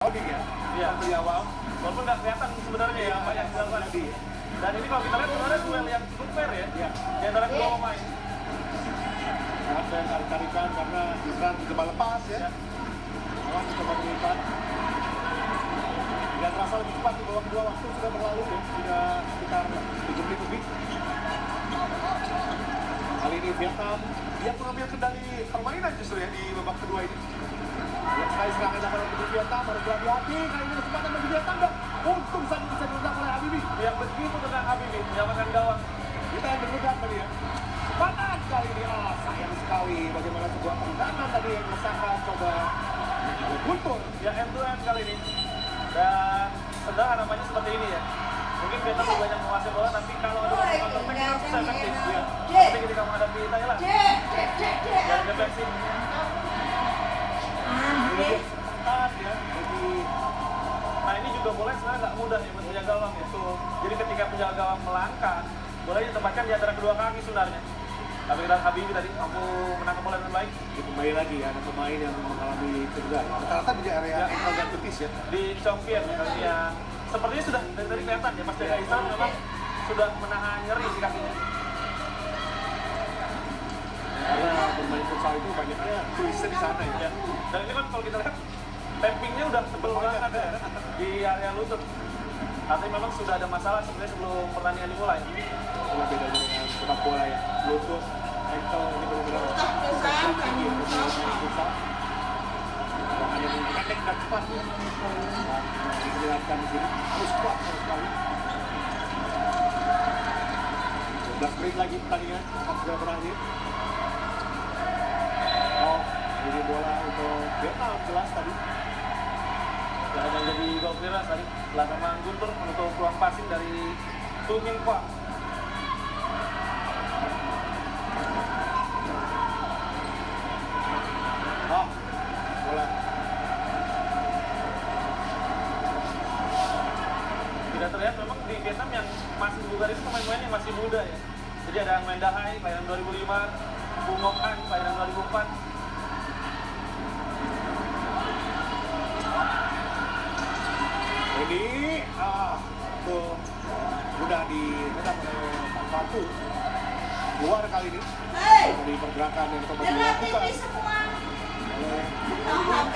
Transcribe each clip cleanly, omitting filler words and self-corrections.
crowding ya. Iya. Di awal. Walaupun nggak kelihatan sebenarnya ya apa yang dilakukan. Dan ini kalau kita lihat sebenarnya duel yang cukup fair ya. Iya. Di antara kedua pemain. Ada yang tarik-tarikan karena Isran coba lepas ya. Ya. Lawan coba mengikat. Tidak terasa lebih cepat di bawah kedua waktu sudah berlalu ya. Sudah sekitar 7 menit lebih. Kali ini Vietnam dia mengambil kendali permainan justru ya di babak kedua ini. Lihat sekali serangan dapat untuk Vietnam, harus berhati-hati. Kali ini kesempatan bagi Vietnam dan untung saja bisa diledak oleh Habibie. Yang begitu dengan Habibie menyamakan gawang. Kita yang berledak tadi ya. Kesempatan kali ini, sayang sekali bagaimana sebuah tendangan tadi yang Osaka coba guntur. Ya end to end kali ini. Dan sedang harapannya seperti ini ya. Mungkin Vietnam lebih banyak menguasai bola, tapi kalau ada counter attack yang bisa efektif ya. Seperti ketika menghadapi Thailand. Dan defensi. Ini kesempatan ya bagi Nah ini juga bola yang sebenarnya nggak mudah ya buat penjaga gawang ya. Jadi ketika penjaga gawang melangkah, bola ditempatkan di antara kedua kaki sebenarnya. Tapi kita Habibie tadi mampu menangkap bola dengan baik. kembali lagi ada pemain yang mengalami cedera. Rata-rata di area ankle dan betis ya. Di Chongpien yang sepertinya sudah dari tadi kelihatan ya, Mas Jaga Islam memang sudah menahan nyeri di kakinya. Karena bermain futsal itu banyaknya tulisnya di sana ya. Ya. Dan ini kan kalau kita lihat tappingnya udah tebel banget ya di area lutut. Artinya memang sudah ada masalah sebenarnya sebelum pertandingan dimulai. Itulah bedanya dengan sepak bola ya. Lutut, ankle ini benar-benar sensitif tinggi untuk bermain futsal. Hanya pendek dan cepat ya. Nah, diperlihatkan di sini harus kuat sekali. 12 menit lagi pertandingan akan segera berakhir. Oh, ini bola untuk Vietnam jelas tadi. Dan yang jadi gol keras tadi setelah memang Guntur menutup ruang passing dari Tu Min Kwak. Oh, bola. Tidak terlihat memang di Vietnam yang masih bugar itu pemain-pemain yang masih muda ya. Jadi ada yang main Dahai, kelahiran 2005, Bung Ngok An, kelahiran 2004. Ini tuh udah diredam oleh Pak Fatu. Keluar kali ini dari pergerakan yang coba dilakukan oleh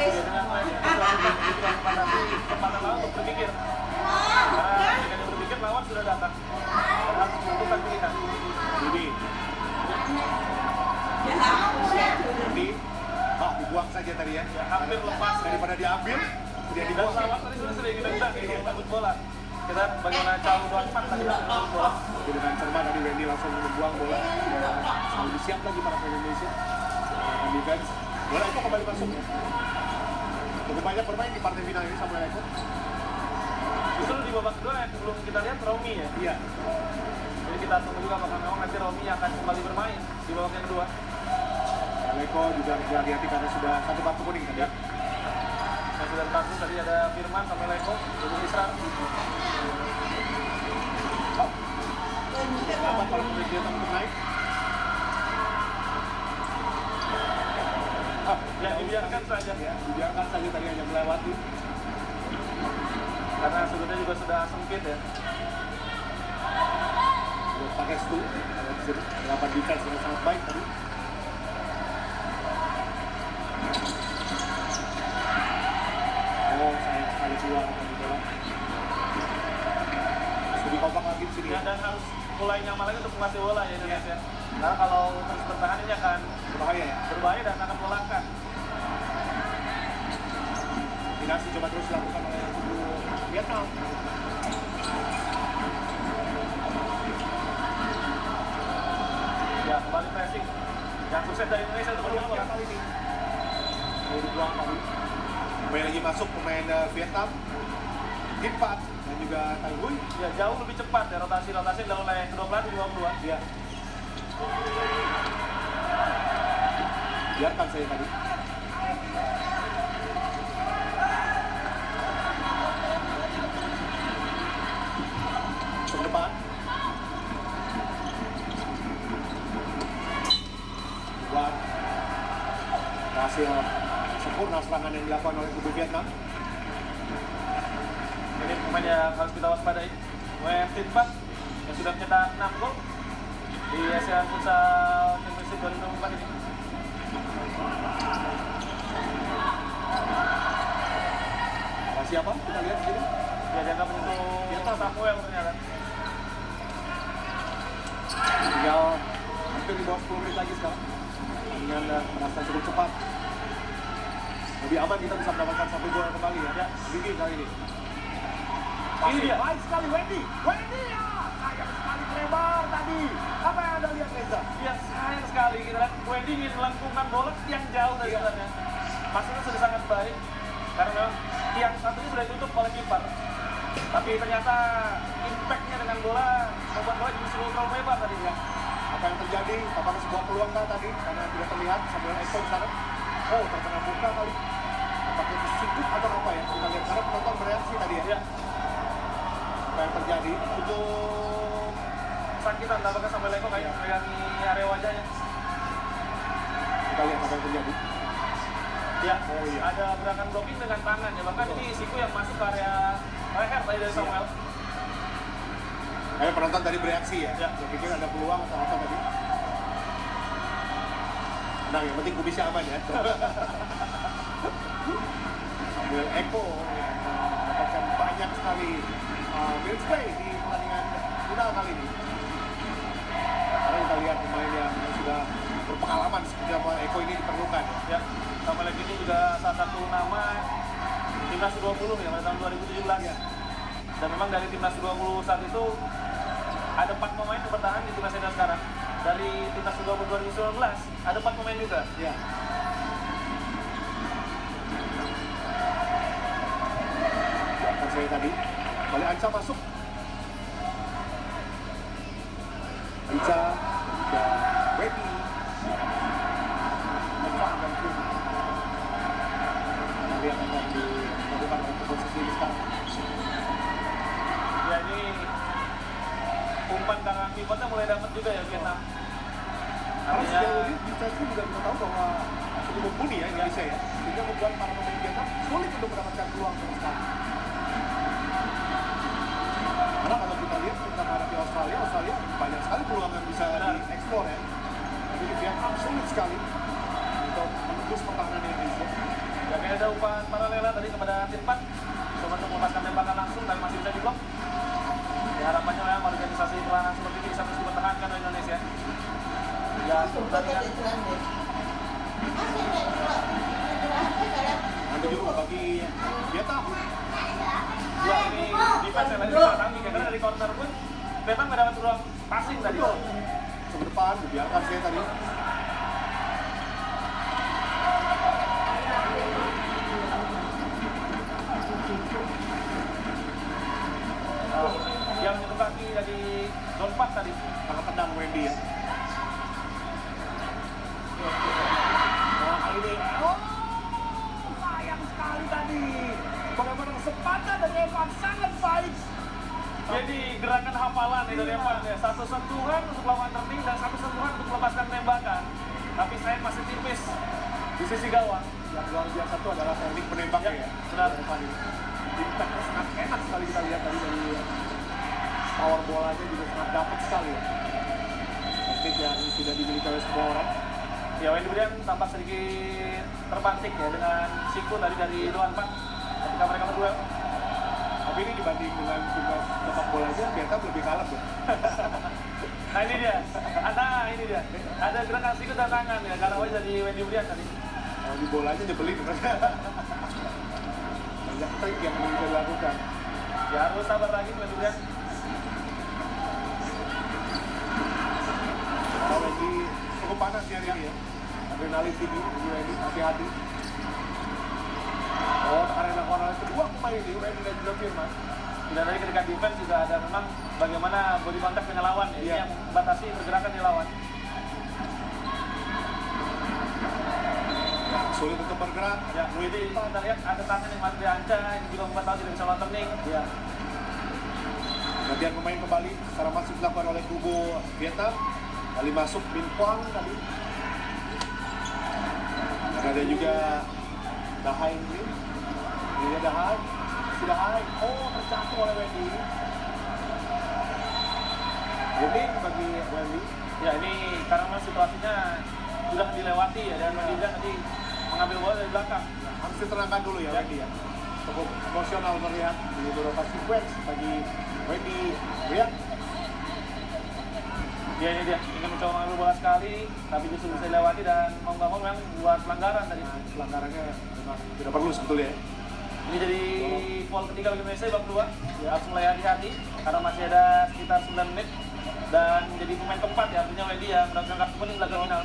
Dengan mainnya kesempatan lawan untuk berpikir. Karena ketika dia berpikir lawan sudah datang dan harus menentukan pilihan. ini. Dibuang saja tadi ya. Ya, hampir lepas Daripada diambil, kemudian dan dibuang. lawan tadi sudah sering ditendang di tabut bola. Kita bagaimana Chow Duanpan tadi tabut bola. Tapi dengan cermat tadi Wendy langsung membuang bola. Selalu siap lagi para pemain Indonesia. Defense. Bola itu kembali masuk. Cukup banyak bermain di partai final ini sama Eko. Justru di babak kedua yang belum kita lihat Romi ya. Iya. Jadi kita tunggu juga apakah memang nanti Romi akan kembali bermain di babak yang kedua. Eko juga harus hati-hati karena sudah satu kartu kuning tadi. Ya. Yang sudah kartu tadi ada Firman sama Leko, jadi Isran. Selamat kalau pemain dia untuk naik. Ya dibiarkan saja Ya, dibiarkan saja tadi hanya melewati. karena sudutnya juga sudah sempit ya. Buat pakai stu, melakukan defense yang sangat baik tadi. Oh, sayang sekali keluar tadi bola. Lebih kompak lagi di sini. Ya, dan harus mulai nyaman lagi untuk menguasai bola ya Indonesia. Karena kalau terus bertahan ini akan Berbahaya ya. berbahaya dan akan melangkah. Kombinasi coba terus dilakukan oleh kubu Vietnam. Ya kembali pressing. Yang sukses dari Indonesia untuk berjuang bola kali ini. Mau dibuang tadi. Kembali lagi masuk pemain Vietnam. Himpat dan juga Tai Hui. Ya jauh lebih cepat ya rotasi-rotasi yang dilakukan oleh kedua pelatih di babak kedua. Iya. Biarkan saya tadi. Ke depan. Buat hasil sempurna serangan yang dilakukan oleh kubu Vietnam. Ini pemain yang harus kita waspadai. Pemain Tinpak yang sudah mencetak 6 gol di Asian Futsal Championship 2024 ini. Siapa? Kita lihat di sini. Ya, dianggap menyentuh Samuel ternyata. Tinggal hampir di bawah 10 menit lagi sekarang. Dengan merasa cukup cepat. Lebih aman kita bisa mendapatkan 1 gol kembali ya. Gigi kali ini. Ini dia. Baik sekali Wendy ya! Sayang sekali lebar tadi. Apa yang Anda lihat Reza? Ya, sayang sekali kita lihat Wendy ingin melengkungkan bola yang jauh dari sebenarnya. Maksudnya sudah sangat baik karena memang tiang satunya sudah ditutup oleh kiper. Tapi ternyata impact-nya dengan bola membuat bola justru terlalu lebar tadi ya. Apa yang terjadi? Apakah sebuah peluang tadi? Karena tidak terlihat Samuel Eko di sana. Oh, terkena muka kali. Apakah disikut atau apa ya? Kita lihat karena penonton bereaksi tadi ya. Apa yang terjadi? Itu sakitan tampaknya Samuel Eko kayak megangi area wajahnya. Kita lihat apa yang terjadi. Ya, oh iya. Ada gerakan blocking dengan tangan ya. Bahkan ini siku yang masuk ke area leher tadi dari Samuel. Penonton tadi bereaksi ya. Saya pikir ada peluang atau apa tadi. Nah, yang penting kubisnya aman ya. Samuel Eko yang mendapatkan banyak sekali minutes play di pertandingan final kali ini. Karena kita lihat pemain yang sudah berpengalaman seperti apa Eko ini diperlukan ya. Samuel Eko ini juga salah satu nama timnas U20 ya pada tahun 2017. Ya. Dan memang dari timnas U20 saat itu ada 4 pemain yang bertahan di timnas senior sekarang. Dari timnas U20 2019 ada 4 pemain juga. Ya. Bahkan saya tadi oleh Anca masuk. Anca juga ready. Yang akan dilakukan oleh posisi ini sekarang. Ya, ini umpan tangan pivotnya mulai dapat juga ya Vietnam. Karena sejauh ini kita juga bisa tahu bahwa cukup mumpuni ya Indonesia ya, sehingga membuat para pemain Vietnam sulit untuk mendapatkan peluang sama sekali. Karena kalau kita lihat kita menghadapi Australia banyak sekali peluang yang bisa dieksplor ya. Tapi di Vietnam sulit sekali untuk menembus pertahanan Indonesia. Ya, kayak ada umpan paralel tadi kepada Tinpak, coba untuk melepaskan tembakan langsung dan masih bisa diblok. Ya, harapannya memang organisasi perlawanan seperti ini bisa terus dipertahankan oleh Indonesia. Ya, pertandingan. Nanti juga bagi Vietnam. Ya, ini defense yang lagi dipatangi karena dari counter pun Vietnam nggak dapat ruang passing tadi. Ke depan, dibiarkan saya tadi. Yang menyentuh kaki dari zone 4 tadi. Sangat tendang Wendy ya. Nah, kali ini. Oh, sayang sekali tadi. Bagaimana sepatah dari Evan sangat baik. Jadi gerakan hafalan dari Evan ya. Satu sentuhan untuk lawan terting dan satu sentuhan untuk melepaskan tembakan. Tapi saya masih tipis di sisi gawang. Yang luar biasa itu adalah teknik penembaknya ya. Benar. Evan ini. Impactnya sangat enak sekali kita lihat tadi dari power bolanya juga sangat dapat sekali ya. Teknik yang tidak dimiliki oleh semua orang. Ya, Wendy Brian tampak sedikit terpantik ya dengan siku tadi dari Doan Pak ketika mereka berduel. Tapi ini dibanding dengan tugas sepak bolanya, Vietnam lebih kalem ya. Nah, ini dia. Ada gerakan siku dan tangan ya, karena wajah dari Wendy Brian tadi. Kalau di bolanya nyebelin. Banyak trik yang bisa dilakukan. Ya, harus sabar lagi Wendy Brian. Lagi cukup panas ya hari ini ya. Adrenalin tinggi, Wendy hati-hati. Oh, tekanan yang orang kedua pemain ini, Wendy dan juga Firman. Dan tadi ketika defense juga ada memang bagaimana body contact dengan lawan ya, ini yang membatasi pergerakan di lawan. Sulit untuk bergerak. Ya, jadi kita lihat ada tangan yang masih diancam, ini juga membuat tahu tidak bisa lawan turning. Ya. Gantian pemain kembali secara masif dilakukan oleh kubu Vietnam. Kali masuk Bin Quang tadi. Dan ada juga Dahain ini. Ini Dahain. sudah high. Oh, terjatuh oleh Wendy. Warning bagi Wendy. Ya ini karena memang situasinya sudah dilewati ya, dan Wendy tadi mengambil bola dari belakang. Harus diterangkan dulu ya Wendy ya. Cukup emosional melihat di beberapa sequence bagi Wendy. Lihat. Ya ini dia, ingin mencoba mengambil bola sekali, tapi justru bisa dilewati dan mau nggak mau memang buat pelanggaran tadi. Nah, pelanggarannya memang tidak perlu sebetulnya ya. Ini jadi foul ketiga bagi Indonesia babak kedua. Ya, harus mulai hati-hati karena masih ada sekitar 9 menit dan jadi pemain keempat ya, artinya Wendy yang mendapatkan kartu kuning di laga final.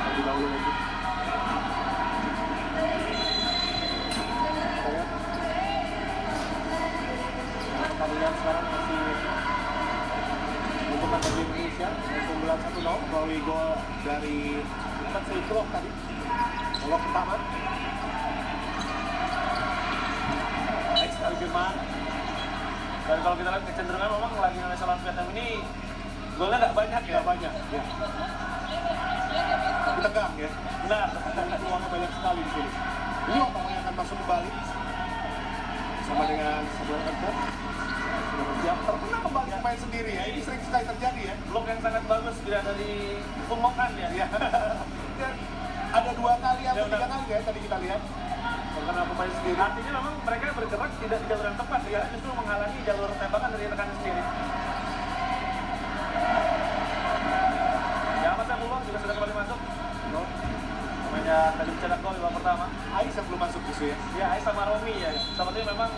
Lebih dahulu lagi. Kita lihat sekarang masih untuk bagi Indonesia keunggulan 1-0 melalui gol dari Bukan Silvro tadi. Gol pertama. Next kali Firman. Dan kalau kita lihat kecenderungan memang lagi Indonesia lawan Vietnam ini golnya nggak banyak ya. Tidak banyak ya. Tapi tegang ya. Benar. Peluangnya banyak sekali di sini. Ini yang akan masuk kembali sama dengan Samuel Eto'o. Sudah bersiap terkena kembali pemain sendiri ya. Ini sering sekali terjadi ya. Blok yang sangat bagus bila dari Fumokan ya. Ya. Dan ada 2 kali atau 3 kali ya tadi kita lihat. Terkena pemain sendiri. Artinya memang mereka bergerak tidak di jalur yang tepat ya, justru menghalangi jalur tembakan dari rekan sendiri. Ya, Mas Abdullah juga sudah kembali masuk. Pemainnya tadi mencetak gol di babak pertama. Ais yang belum masuk justru ya. Ya, Ais sama Romi ya. Sepertinya memang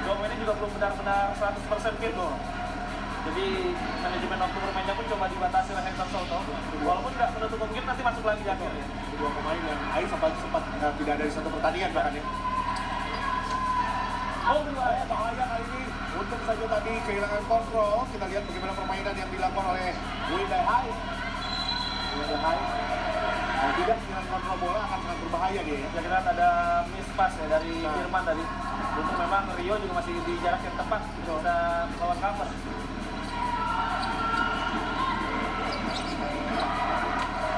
dua pemain ini juga belum benar-benar 100% fit loh. Jadi manajemen waktu bermainnya pun coba dibatasi oleh Hector Soto. Walaupun tidak menutup kemungkinan nanti masuk lagi di akhir ya. Kedua pemain yang Ais sempat tidak dari satu pertandingan bahkan ya. Oh, bahaya kali ini. Untung saja tadi kehilangan kontrol. Kita lihat bagaimana permainan yang dilakukan oleh Wendai Hai. Wendai Hai. Kalau tidak kehilangan kontrol bola akan sangat berbahaya dia ya. Ya, kita lihat ada miss pass ya dari Firman tadi. Untuk memang Rio juga masih di jarak yang tepat bisa melawan cover.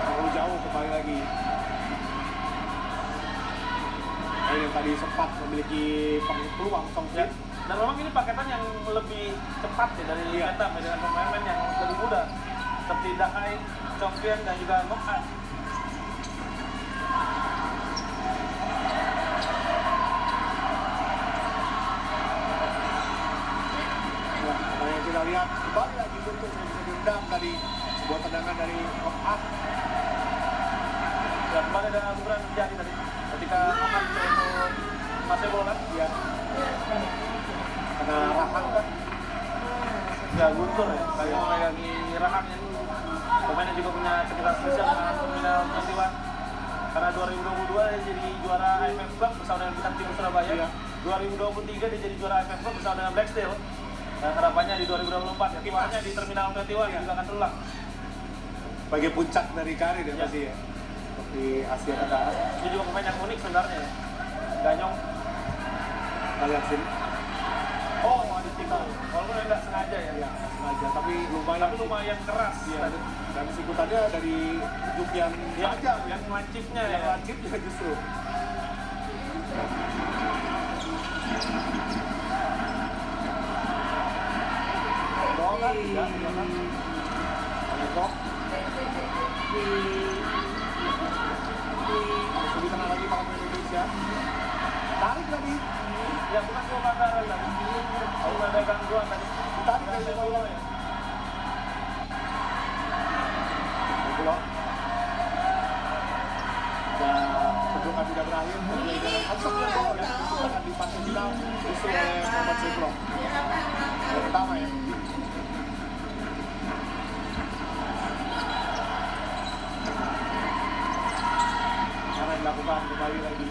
Terlalu jauh kembali lagi. Ini yang tadi sempat memiliki peluang Songsit. Ya. Dan memang ini paketan yang lebih cepat ya dari Vietnam ya, dengan pemain-pemain yang lebih muda seperti Dahai, Chong Kien dan juga Nok An. Yang kita lihat kembali lagi untuk saya bisa diendam tadi sebuah tendangan dari Nok An. Ya, kembali ada ukuran terjadi tadi ketika Nok An untuk masih bola ya. Karena Rahang kan Ya, Guntur ya, kayak memegangi Rahang yang pemainnya juga punya sekitar spesial dengan Terminal 21. Karena 2022 dia jadi juara AFF Club bersama dengan Bintang Timur Surabaya. Iya. 2023 dia jadi juara AFF Club bersama dengan Black Steel. Dan harapannya di 2024 ya, tuanya di Terminal 21 juga akan terulang. sebagai puncak dari karir ya Ya. pasti ya. Seperti Asia Tenggara. Dia juga pemain yang unik sebenarnya ya. Ganyong. Kita lihat sini. Oh, ada kita. Walaupun nggak sengaja ya. Ya, sengaja tapi lumayan. Tapi lumayan keras. Iya. Dan sikutannya dari ujung yang tajam ya. Yang lancipnya Yang ya. lancipnya justru. Gol kan? Ya, ya kan? Gol. Lebih tenang lagi para pemain Indonesia. Tarik lagi. Ya, bukan gol pelanggaran tadi. Kalau ada gangguan tadi. Tarik dari bawah ya. Gol. Dan perjuangan tidak berakhir. Harus gol ya. Akan dipakai final justru oleh Muhammad Sifro. Yang pertama ya. Karena dilakukan kembali lagi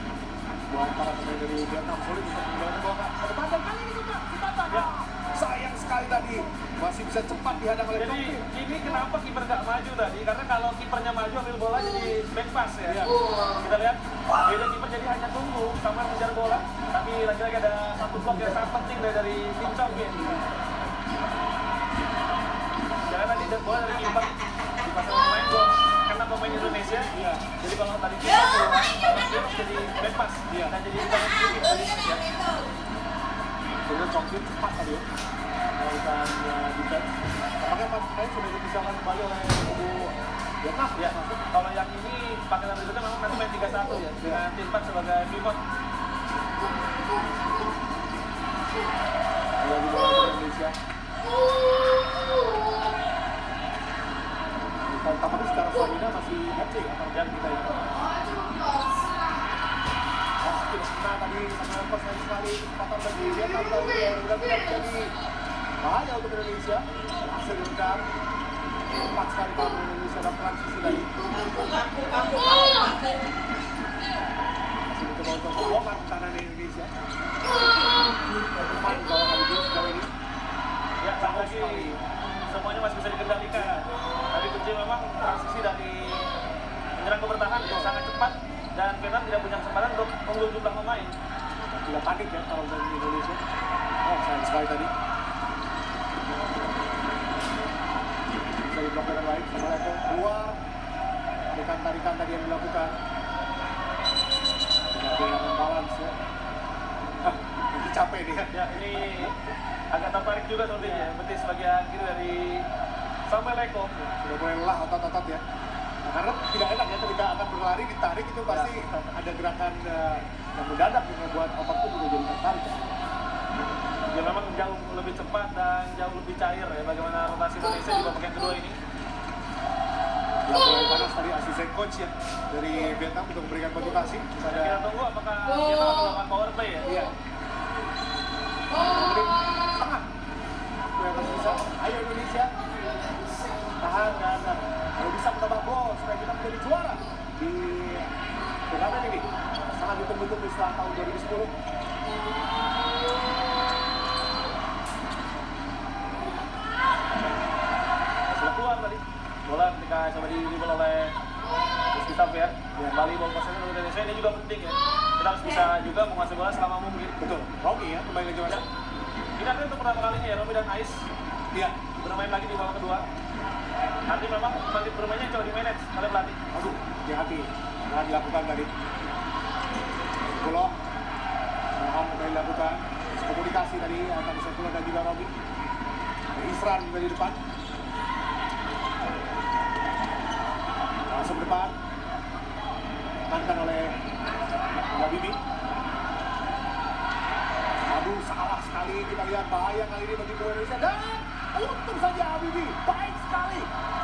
buat para pemain dari Vietnam sulit untuk menjalankan bola ke depan dan kali ini juga kita Ya. sayang sekali tadi masih bisa cepat dihadang oleh Jadi Chongqing. ini kenapa kiper gak maju tadi? Karena kalau kipernya maju ambil bola jadi back pass ya. Iya. Kita lihat beda kiper jadi hanya tunggu sama mengejar bola. Tapi lagi-lagi ada satu blok yang sangat penting dari tim Chongqing. Jangan tadi bola dari kiper dipasang pemain gol karena pemain Indonesia. Iya. Jadi kalau tadi kiper keluar, kesulitan defense. Apakah pemain sudah dipisahkan kembali oleh kubu Vietnam? Ya, kalau yang ini pakai berikutnya memang nanti main 3-1 ya, dengan Tinpan sebagai pivot. Lagi bola Indonesia. Tampaknya secara stamina masih kecil ya, kalau kita ini. Nah tadi sangat persen sekali kesempatan bagi Vietnam tahu benar-benar jadi bahaya untuk Indonesia. Hasil redam 4 kali kalau Indonesia dalam transisi tadi. Masih mencoba untuk membongkar pertahanan Indonesia. Teman bawah kali sejauh ini. Ya, lagi semuanya masih bisa dikendalikan. Tadi kunci memang transisi dari menyerang ke bertahan yang sangat cepat dan Vietnam tidak punya kesempatan untuk mengunggul jumlah pemain. Tidak panik ya kalau dari Indonesia. Oh, sayang sekali tadi. Bisa diblokir dengan baik sama Lepo keluar. Tarikan tadi yang dilakukan. Tidak kehilangan balance ya. Ini capek nih ya. Ya, ini agak tertarik juga sepertinya. Betis bagian kiri dari sampai Leko. Sudah mulai lelah otot-otot ya. Nah, karena tidak enak ya ketika akan berlari ditarik itu pasti ada gerakan yang mendadak yang membuat otot itu juga jadi tertarik. Ya memang jauh lebih cepat dan jauh lebih cair ya bagaimana rotasi Indonesia di babak yang kedua ini. Yang mulai panas tadi asisten coach ya dari Vietnam untuk memberikan motivasi kepada. Kita tunggu apakah Vietnam akan melakukan power play ya? Iya. Menit setengah. Kelihatan bisa. Ayo Indonesia. Tahan dan kalau bisa menambah gol supaya kita menjadi juara di turnamen ini. Sangat ditunggu-tunggu setelah tahun 2010. Sudah keluar tadi. Bola ketika coba di-dribble oleh Rizky Sapir. Kembali bola possession untuk Indonesia ini juga penting ya. Kita harus bisa juga menguasai bola selama mungkin. Betul. Romi ya kembali lagi masuk. Ini artinya untuk pertama kalinya ya Romi dan Ais Iya. bermain lagi di babak kedua. Nanti memang nanti bermainnya coba di manage oleh pelatih. Aduh, hati-hati. Nah, dilakukan tadi. Pulau. Mohon sudah dilakukan. Komunikasi tadi antara Sekulo dan juga Romi. Isran juga di depan. Langsung ke depan. Mantan oleh Habibie. Aduh, salah sekali. Kita lihat bahaya kali ini bagi Indonesia. Dan untung saja Habibie. Baik sekali.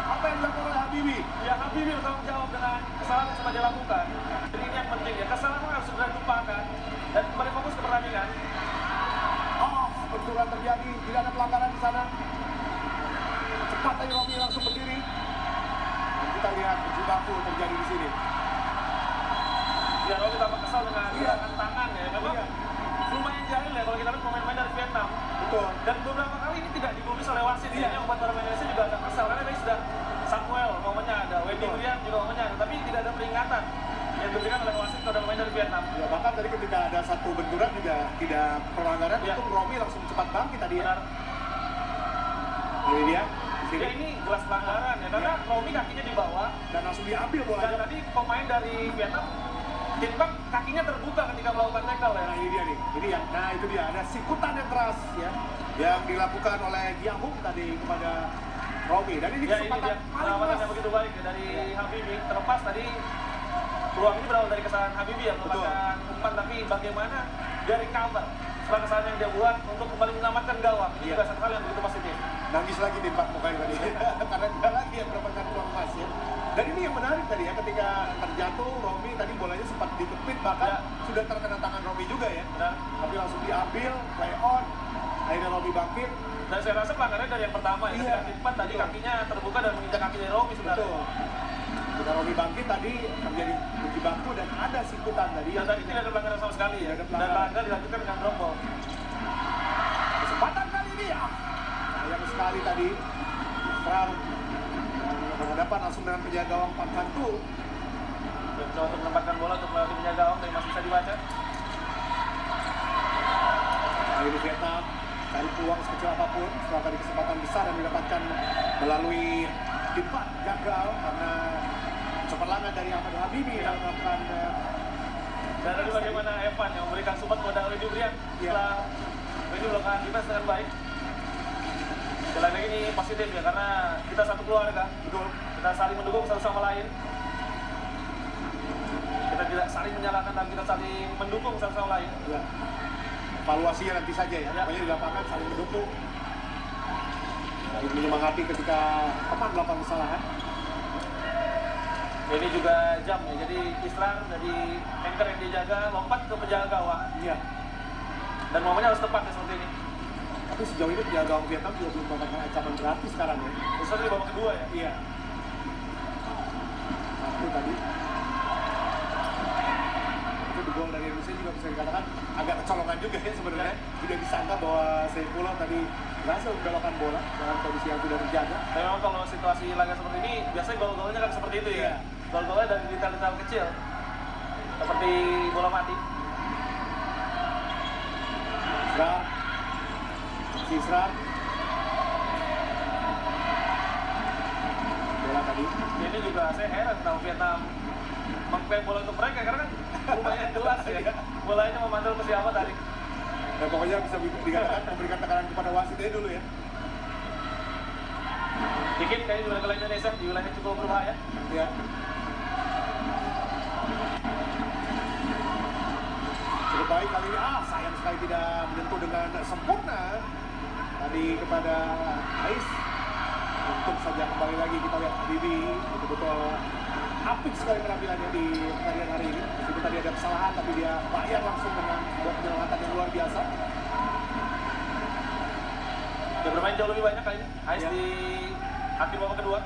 Apa yang dilakukan oleh Habibie? Ya Habibie bertanggung jawab dengan kesalahan yang sempat dia lakukan. Jadi ini yang penting ya, kesalahan harus segera dilupakan dan kembali fokus ke pertandingan. Oh, benturan terjadi, tidak ada pelanggaran di sana. Cepat tadi Romi langsung berdiri. Dan kita lihat berjibaku terjadi di sini. Ya Romi tampak kesal dengan gerakan tangan ya. Memang lumayan jahil ya kalau kita lihat pemain-pemain dari Vietnam. Betul. Dan beberapa kali ini tidak digubris oleh wasit. Ini yang membuat para pemain Indonesia juga agak kesal karena tadi sudah Samuel momennya ada, Wendy William juga momennya ada, tapi tidak ada peringatan yang diberikan oleh wasit kepada pemain dari Vietnam. Ya, bahkan tadi ketika ada satu benturan juga tidak pelanggaran, Ya. untuk Romi langsung cepat bangkit tadi ya. Benar. Ini dia. Di sini. Ya ini jelas pelanggaran ya, karena Romi kakinya di bawah Dan langsung diambil dan bolanya. tadi pemain dari Vietnam Tinpak kakinya terbuka ketika melakukan tackle ya. Nah ini dia nih, ini yang, nah itu dia ada sikutan yang keras ya, yang dilakukan oleh Giang Hung tadi kepada Romi. Dan ini Ya ini kesempatan dia paling perawatan keras. yang begitu baik ya dari Habibie. Terlepas tadi peluang ini berawal dari kesalahan Habibie yang melepaskan umpan, tapi bagaimana dari cover setelah kesalahan yang dia buat untuk kembali menyelamatkan gawang. Ini juga satu hal yang begitu positif. Nangis lagi nih Pak mukanya tadi karena dia lagi yang mendapatkan peluang emas ya. Dan ini yang menarik tadi ya, ketika terjatuh Romi tadi bolanya sempat dikepit, bahkan sudah terkena tangan Romi juga ya. Dan, Tapi langsung diambil, play on, akhirnya Romi bangkit. dan saya rasa pelanggarannya dari yang pertama ya, ketika Tinpan tadi betul. kakinya terbuka dan menginjak kaki dari Romi sebenarnya. Betul. Ketika Romi bangkit tadi terjadi baku dan ada sikutan tadi. Dan tadi tidak ada pelanggaran sama sekali ya. Tidak ada Dan pelanggaran. pelanggaran dilanjutkan dengan drop ball. Kesempatan kali ini ya. Sayang sekali tadi. Serang berhadapan langsung dengan penjaga gawang Pak Hantu. Mencoba untuk menempatkan bola untuk melewati penjaga gawang, tapi masih bisa dibaca. Kali ini Vietnam cari peluang sekecil apapun setelah tadi kesempatan besar yang didapatkan melalui Tinpan gagal karena cemerlangan dari Ahmad Habibie yang melakukan Dan tadi bagaimana Evan yang memberikan support kepada Wendy William setelah Wendy melakukan defense dengan baik. Sekali lagi ini positif ya, karena kita satu keluarga. Betul. Kita saling mendukung satu sama lain. Kita tidak saling menyalahkan, tapi kita saling mendukung satu sama lain. Ya. Evaluasinya nanti saja ya. Pokoknya di lapangan saling mendukung. Menyemangati ketika teman melakukan kesalahan. Ini juga jam ya, jadi Israr dari anchor yang dijaga lompat ke penjaga gawang. Iya. Dan momennya harus tepat ya seperti ini. Tapi sejauh ini penjaga gawang Vietnam juga belum mendapatkan ancaman berarti sekarang ya. Israr di babak kedua ya. Iya. Nah, itu tadi. Itu di gol dari Indonesia juga bisa dikatakan agak kecolongan juga ya sebenarnya. Tidak disangka bahwa Saifullah tadi berhasil membelokkan bola dalam kondisi yang tidak terjaga. Tapi memang kalau situasi laga seperti ini, biasanya gol-golnya kan seperti itu ya. Iya. Gol-golnya dari detail-detail kecil. Seperti bola mati. Israr. Si Israr. Bola tadi. Ini juga saya heran tahu Vietnam mengklaim bola untuk mereka, karena kan lumayan jelas ya. Bolanya memantul ke siapa tadi. Dan pokoknya bisa dikatakan memberikan tekanan kepada wasitnya dulu ya. Dikit kayaknya di wilayah Indonesia, di wilayah cukup berbahaya. Ya. Cukup baik kali ini. Sayang sekali tidak menyentuh dengan sempurna. Tadi kepada Ais. Untung saja kembali lagi kita lihat Habibie betul-betul apik sekali penampilannya di pertandingan hari ini. Meskipun tadi ada kesalahan, tapi dia bayar langsung dengan sebuah penyelamatan yang luar biasa. Dia bermain jauh lebih banyak kali ini. Ais Ya. di akhir babak kedua.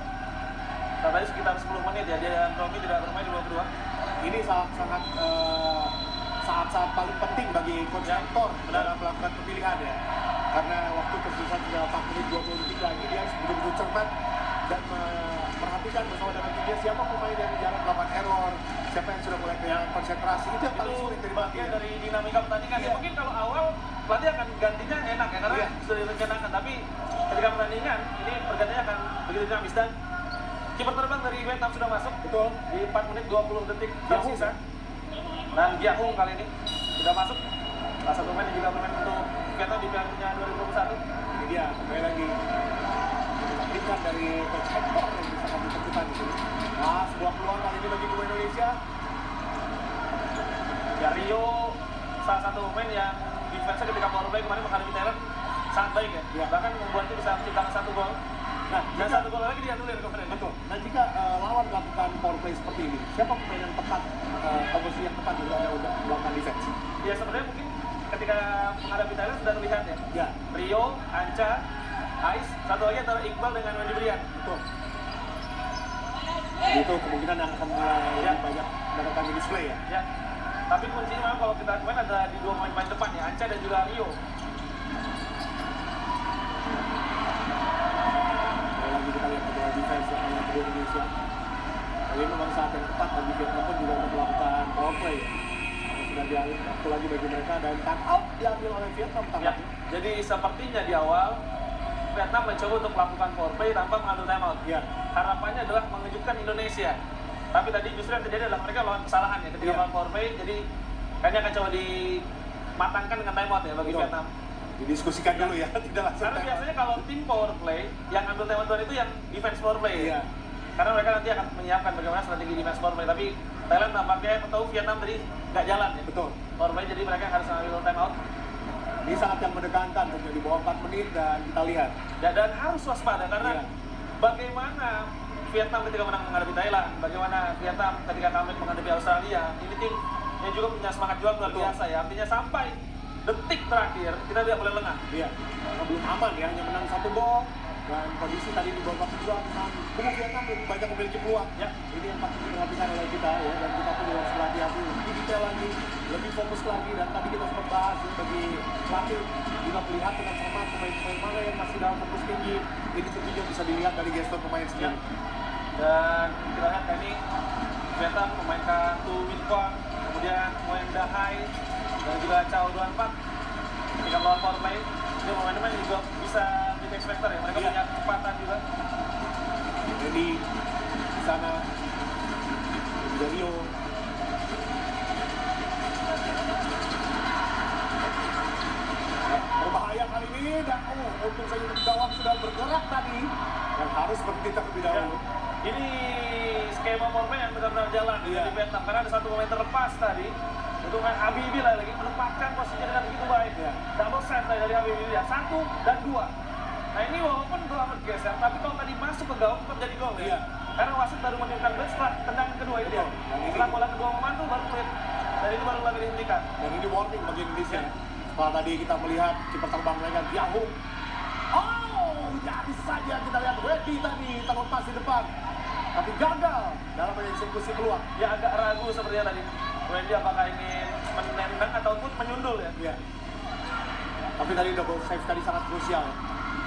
Tadi sekitar 10 menit ya, dia dan Romi tidak bermain di babak kedua. Ini sangat saat-saat paling penting bagi coach Hector dalam melakukan pemilihan ya. Karena waktu tersisa sudah 4 menit 20 detik lagi, dia harus betul-betul cermat dan memperhatikan bersama dengan timnya siapa pemain yang jarang melakukan error, siapa yang sudah mulai kehilangan konsentrasi. Itu yang paling sulit dari bagian dari dinamika pertandingan. Iya. Ya, mungkin kalau awal pelatih akan gantinya enak ya, karena Iya. sudah direncanakan. Tapi ketika pertandingan ini pergantiannya akan begitu dinamis, dan kiper terbang dari Vietnam sudah masuk. Betul. Di 4 menit 20 detik Giahung. tersisa. Dan Giahung kali ini sudah masuk. Salah satu pemain yang juga bermain untuk Vietnam di Piala Dunia 2021. Ini dia kembali lagi diberikan dari coach Hector yang bisa kami tentukan di sini. Nah, sebuah peluang kali ini bagi pemain Indonesia. Ya, Rio salah satu pemain yang defense ketika power play kemarin menghadapi Thailand sangat baik ya. Ya. Bahkan membuatnya bisa menciptakan 1 gol. Nah, Dan 1 gol lagi dia anulir kemarin. betul. Dan jika lawan melakukan power play seperti ini, siapa pemain yang tepat, komposisi yang tepat untuk Anda untuk melakukan defense? Ya sebenarnya mungkin ketika menghadapi Thailand sudah terlihat ya. Ya, Rio, Anca, Ais, satu lagi antara Iqbal dengan Wendy Brian. betul. Itu kemungkinan yang akan mulai Ya. banyak mendapatkan di display ya. Ya. Tapi kuncinya memang kalau kita main ada di 2 pemain depan ya, Anca dan juga Rio. Sekali lagi kita lihat kedua defense yang ada kedua Indonesia. Kali ini memang saat yang tepat bagi Vietnam pun juga untuk melakukan power play. Karena sudah diambil waktu lagi bagi mereka dan time out diambil oleh Vietnam Ya. tampaknya. Jadi sepertinya di awal Vietnam mencoba untuk melakukan power play tanpa mengambil timeout. Ya. Harapannya adalah mengejutkan Indonesia. Tapi tadi justru yang terjadi adalah mereka melakukan kesalahan ya ketika Iya. melakukan power play. Jadi kayaknya akan coba dimatangkan dengan timeout ya bagi Betul. Vietnam. Didiskusikan dulu ya, tidak langsung Karena time out. biasanya kalau tim power play yang ambil timeout duluan itu yang defense power play. Iya. Karena mereka nanti akan menyiapkan bagaimana strategi defense power play. Tapi Thailand nampaknya tahu Vietnam tadi nggak jalan ya. Betul. Power play, jadi mereka harus ambil timeout. Ini sangat yang mendekankan untuk di bawah 4 menit dan kita lihat. Ya, dan harus waspada karena Iya. bagaimana Vietnam ketika menang menghadapi Thailand, bagaimana Vietnam ketika comeback menghadapi Australia, ini tim yang juga punya semangat juang luar Betul. biasa ya. Artinya sampai detik terakhir kita tidak boleh lengah. Iya. Karena belum aman ya, hanya menang 1 gol dan kondisi tadi di babak kedua memang kubu Vietnam lebih banyak memiliki peluang. Ya. Ini yang patut diperhatikan oleh kita ya, dan kita pun juga harus berhati-hati lebih detail lagi, lebih fokus lagi, dan tadi kita sempat bahas ya, bagi pelatih juga melihat dengan cermat pemain-pemain mana yang masih dalam fokus tinggi. Ini tentunya bisa dilihat dari gestur pemain Ya. sendiri. Dan kita lihat ini Vietnam memainkan Tu Minh Quang, kemudian Nguyen Da Hai, dan juga Chow Duan Pak. Ketika melawan power play, dia pemain-pemain juga bisa big X factor ya. Mereka Iya. punya kecepatan juga. Jadi di sana juga Rio. Berbahaya kali ini dan untung saja gawang sudah bergerak kita lebih Ya. dahulu. Ini skema powerplay yang benar-benar jalan Iya. di Vietnam karena ada satu pemain terlepas tadi. Untuk main Habibie lagi menempatkan posisinya dengan begitu baik. Iya. Double set dari Habibie ya, 1 dan 2. Nah ini walaupun gol amat geser, tapi kalau tadi masuk ke gawang tetap jadi gol ya. Iya. Karena wasit baru menunjukkan gol setelah tendangan kedua itu ya. Betul. Dan ini- Setelah bola kedua memantul baru clear. Dan itu baru lagi dihentikan. Dan ini warning bagi Indonesia. Ya. Setelah tadi kita melihat kiper terbang mereka Yahoo. Oh, jadi saja kita lihat Wedi tadi terlepas di depan. Tapi gagal dalam mengeksekusi peluang. Ya agak ragu sepertinya tadi. Wendy apakah ingin menendang ataupun menyundul ya? Iya. Tapi tadi double save tadi sangat krusial.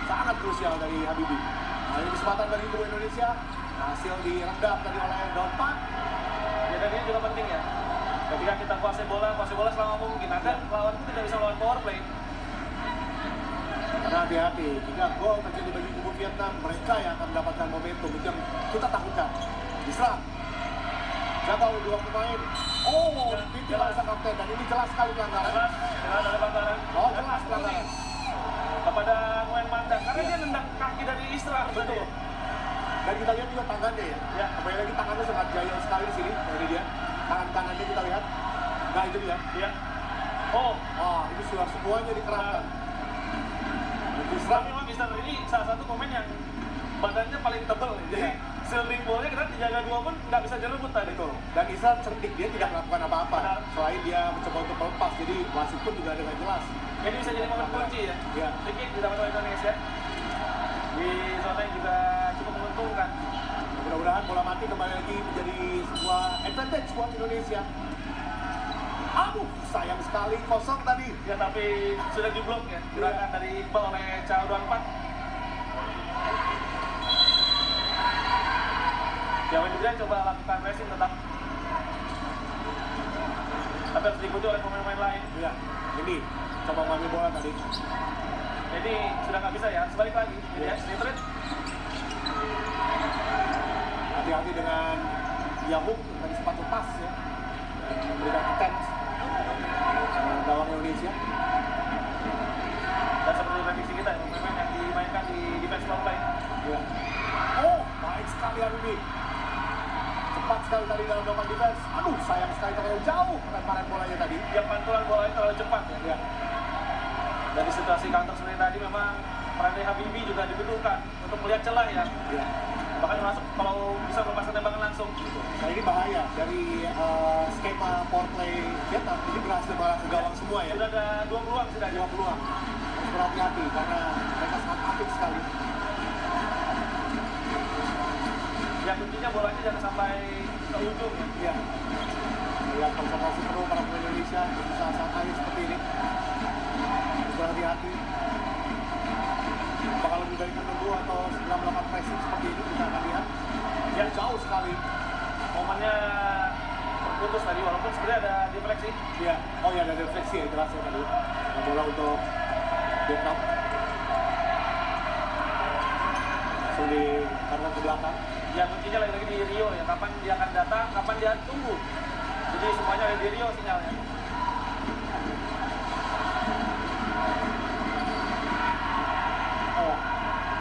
Sangat krusial dari Habibie. Nah, ini kesempatan bagi tubuh Indonesia. Hasil direndam tadi oleh Dompat. Ya dan ini juga penting ya. Ketika kita kuasai bola selama mungkin. Agar lawan itu tidak bisa melawan power play. Karena hati-hati, jika gol terjadi bagi kubu Vietnam, mereka yang akan mendapatkan momentum itu yang kita takutkan. Diserang. Jabal 2 pemain. Oh, itu jelas. sang kapten dan ini jelas sekali pelanggaran. Jelas ada pelanggaran. Oh, Dan jelas pelanggaran. kepada Nguyen Mandang karena dia nendang kaki dari Isra. Betul. Dan kita lihat juga tangannya ya. Ya. Kembali lagi tangannya sangat jaya sekali di sini. Ini dia. Tangan-tangannya kita lihat. Nah, itu dia. Ya. Oh, Wah, ini sudah semuanya dikerahkan. Isra Diserang. memang Mister ini salah satu pemain yang badannya paling tebal. Jadi Iya. shielding ballnya kita dijaga 2 pun nggak bisa direbut tadi. Betul. Dan Israel cerdik, dia tidak melakukan apa-apa. Benar. Selain dia mencoba untuk melepas, jadi wasit pun juga dengan jelas. Ini bisa jadi momen kunci ya. Iya. Free kick didapat oleh Indonesia. Di zona yang juga cukup menguntungkan. Mudah-mudahan bola mati kembali lagi menjadi sebuah advantage buat Indonesia. Aduh, sayang sekali kosong tadi. Ya tapi sudah diblok ya gerakan dari Iqbal oleh Cao Duan Pat. Jawa juga coba lakukan pressing tetap. Tapi harus diikuti oleh pemain-pemain lain. Iya, ini coba mengambil bola tadi. Jadi sudah nggak bisa ya, harus balik lagi. Jadi ya, street. Hati-hati dengan Yahoo tadi sempat lepas ya. Memberikan attempt gawang Indonesia. Dan seperti prediksi kita, pemain yang dimainkan di defense power play. Ya. Oh, baik sekali Habibie. Cepat sekali tadi dalam melakukan defense. Aduh, sayang sekali terlalu jauh lemparan bolanya tadi. Ya pantulan bolanya terlalu cepat ya. Ya. Dari situasi counter seperti tadi memang peran dari Habibie juga dibutuhkan untuk melihat celah ya. Ya. Bahkan masuk kalau bisa melepaskan tembakan langsung. Nah, ini bahaya dari skema power play Vietnam. Ini berhasil malah ke gawang semua ya. Sudah ada 2 peluang sudah Dua peluang. Harus berhati-hati karena mereka sangat aktif sekali. Ya kuncinya bolanya jangan sampai ke ujung ya. Ya. Lihat konsentrasi penuh para pemain Indonesia di saat-saat akhir seperti ini. Harus berhati-hati. Apakah lebih baik menunggu atau segera melakukan pressing seperti ini kita akan lihat. Ya, jauh sekali. Momennya terputus tadi walaupun sebenarnya ada defleksi. Ya. Oh ya, ada refleksi ya jelas ya tadi. Nah, bola untuk Vietnam. Langsung ditaruh ke belakang. Ya kuncinya lagi-lagi di Rio ya. Kapan dia akan datang, kapan dia tunggu. Jadi semuanya ada di Rio sinyalnya. Oh,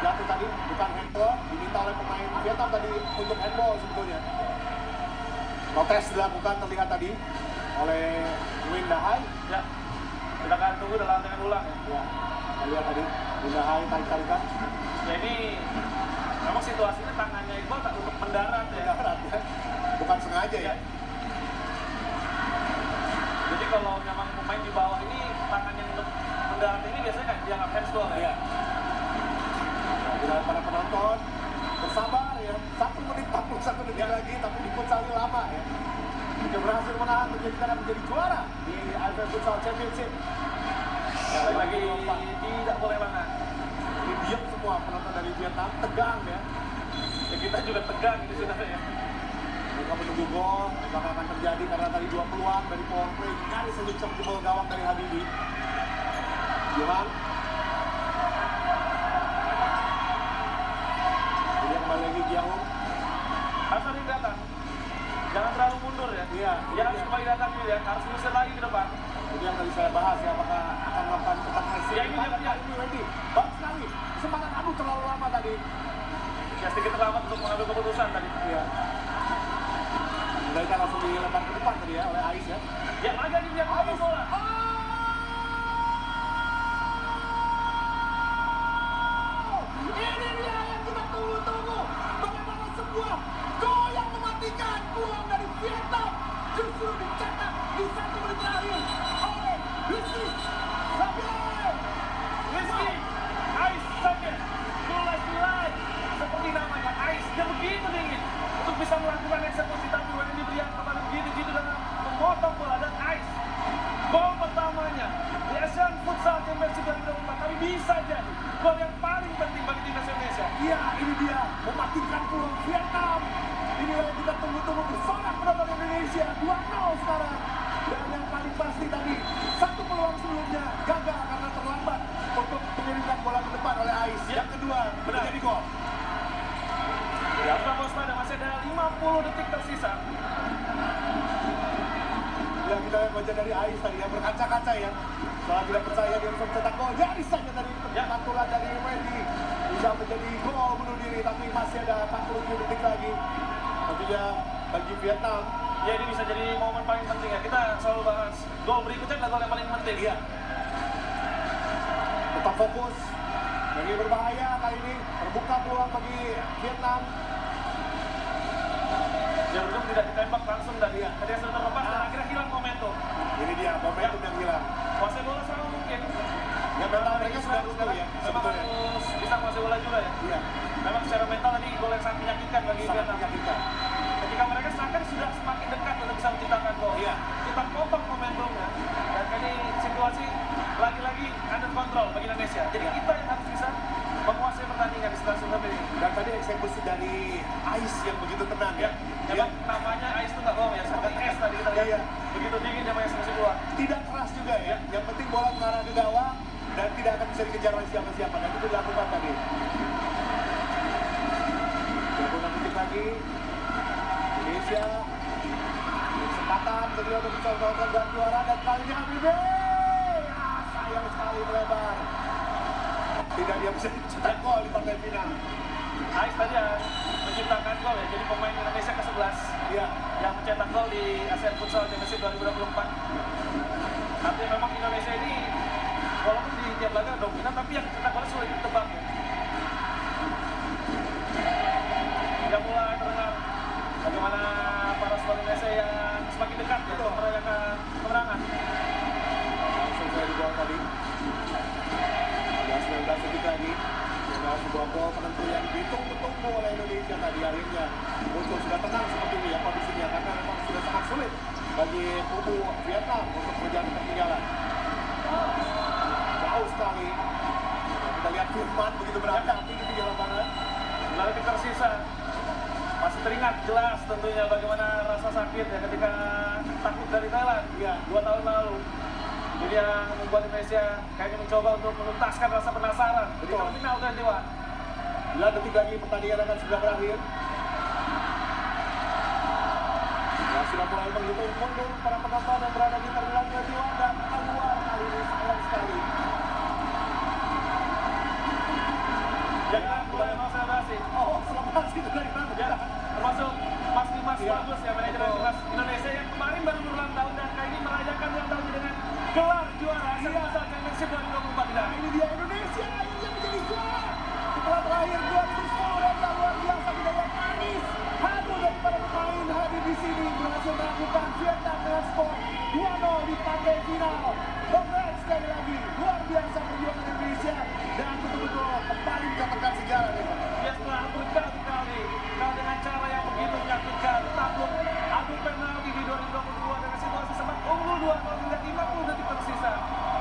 jatuh tadi bukan handball, diminta oleh pemain Vietnam tadi untuk handball sebetulnya. Protes dilakukan terlihat tadi oleh Nguyen Da Hai. Ya. Kita akan tunggu dalam dengan ulang ya. Ya, kita lihat tadi Nguyen Da Hai tarik-tarikan. Ya ini memang situasinya tangannya Iqbal tak untuk mendarat ya. Darat ya, bukan sengaja ya. Jadi kalau memang pemain di bawah ini tangan yang untuk mendarat ini biasanya kan dianggap handsball ya. Iya. Nah, bila para penonton bersabar ya, 1 menit 41 detik lagi, tapi di futsal ini lama ya. Dia berhasil menahan menjadikan menjadi juara di AFF Futsal Championship. Ya, lagi tidak boleh lengah. Ini diam semua penonton dari Vietnam, tegang ya. Ya kita juga tegang di sebenarnya. Mereka menunggu gol, apakah akan terjadi karena tadi 2 peluang dari power play, nyaris saja bisa menjebol gawang dari Habibie. Johan. Kemudian kembali lagi Giaung. Harus ada yang datang. Jangan terlalu mundur ya. Iya. Dia harus kembali datang dulu ya. Harus ngusir lagi ke depan. Jadi yang tadi saya bahas ya, apakah akan melakukan ketat pressing. Ya, ini dia punya. Ini Wendy, bagus sekali. Kesempatan aduh terlalu lama tadi. ya sedikit terlambat untuk mengambil keputusan tadi. Iya. Mereka langsung dilempar ke depan tadi ya oleh Ais ya. Ya, lagi dia mengambil bola. Ini dia yang kita tunggu-tunggu. Bagaimana sebuah gol yang mematikan peluang dari Vietnam justru dicetak di 1 menit terakhir oleh Rizky Xavier. Rizky, Ais Xavier, mulai seperti namanya Ais. Dia begitu dingin untuk bisa melakukan eksekusi, tapi when diberikan kepada begitu dengan memotong bola dan Ais. Gol pertamanya di Asian Futsal Championship 2024, tapi bisa jadi gol yang paling penting bagi timnas Indonesia. Iya, ini dia mematikan peluang Vietnam. Inilah yang kita tunggu-tunggu bersorak penonton Indonesia. 2-0 sekarang. Dan yang paling pasti tadi, satu peluang sebelumnya gagal karena terlambat untuk mengirimkan bola ke depan oleh Ais. Ya. Yang kedua, Benar. menjadi gol. Ya, tetap waspada, masih ada 50 detik tersisa. Yang kita lihat wajah dari Ais tadi yang berkaca-kaca ya. Kalau tidak percaya dia bisa mencetak gol, nyaris saja dari Ya. pantulan dari Wendy bisa menjadi gol bunuh diri, tapi masih ada 40 detik lagi. Tentunya bagi Vietnam. Ya, ini bisa jadi momen paling penting ya. Kita selalu bahas gol berikutnya adalah gol yang paling penting. Iya. Tetap fokus. Ini berbahaya kali ini. Terbuka peluang bagi Vietnam. Dia beruntung tidak ditembak langsung tadi. Iya. Tadi sudah terlepas dan akhirnya hilang momentum. Ini dia momentum yang hilang. Kuasai bola selalu mungkin. Ya mental mereka sudah runtuh sekarang ya memang sebetulnya. harus bisa kuasai bola juga ya. Iya. Memang secara mental tadi gol yang sangat menyakitkan bagi Sangat Vietnam. menyakitkan. Ketika mereka seakan sudah semakin dekat untuk bisa menciptakan gol. Iya. Kita potong momentumnya. Dan ini situasi lagi-lagi under control bagi Indonesia. Jadi kita yang harus bisa menguasai pertandingan di situasi seperti ini. Dan tadi eksekusi dari Ais yang begitu tenang ya. Memang namanya Ais itu nggak bohong ya, seperti es tadi kita lihat. Iya. Begitu dingin dia eksekusi bola. Tidak keras juga ya. Yang penting bola mengarah ke gawang dan tidak akan bisa dikejar oleh siapa-siapa. Dan itu dilakukan tadi. 26 detik lagi. Indonesia kesempatan kedua untuk bisa melakukan gelar juara dan kali ini Habibie. Sayang sekali melebar. Tidak dia bisa cetak gol di partai final. Ais tadi ya menciptakan gol ya, jadi pemain Indonesia ke-11 Iya. yang mencetak gol di ASEAN Futsal Championship 2024. Artinya memang Indonesia ini walaupun di tiap laga dominan, tapi yang cetak gol sulit ditebak ya. Sudah mulai terdengar bagaimana para supporter Indonesia yang semakin dekat ya, untuk merayakan kemenangan. Langsung saya di bawah tadi. Ada 19 detik lagi. Ada sebuah gol penentu yang ditunggu-tunggu oleh Indonesia tadi akhirnya muncul sudah tenang seperti ini ya kondisinya karena memang sudah sangat sulit bagi kubu Vietnam untuk menjaga ketinggalan. Jauh sekali. Nah, kita lihat Firman begitu berhati-hati di pinggir lapangan. 9 detik tersisa. Masih teringat jelas tentunya bagaimana rasa sakit ya ketika takut dari Thailand Iya. 2 tahun lalu. Jadi yang membuat Indonesia kayaknya mencoba untuk menuntaskan rasa penasaran di Betul. terminal 21. 9 detik lagi pertandingan akan sudah berakhir. Ya, sudah mulai menghitung mundur para penonton yang berada di terminal 21 dan keluar kali ini sayang sekali. Ya kita mulai mau selebrasi. Oh, selamat itu dari mana? Ya, termasuk Mas Dimas Iya. Bagus ya, manajer timnas Indonesia yang kemarin baru berulang tahun dan kali ini merayakan ulang tahunnya dengan gelar juara ASEAN Iya. Futsal Championship 2024 tidak. Ini dia Indonesia akhirnya menjadi juara. Setelah terakhir 2010 dan luar biasa daya manis. Hadir daripada pemain hadir di sini berhasil melakukan Vietnam dengan skor 2-0 di partai final. Congrats sekali lagi, luar biasa perjuangan Indonesia dan betul-betul kembali mencatatkan sejarah nih Pak. Dia setelah berkali-kali dengan cara yang begitu menyakitkan, takluk adu penalti di 2022 dengan situasi sempat unggul 2-0 hingga 50 detik tersisa.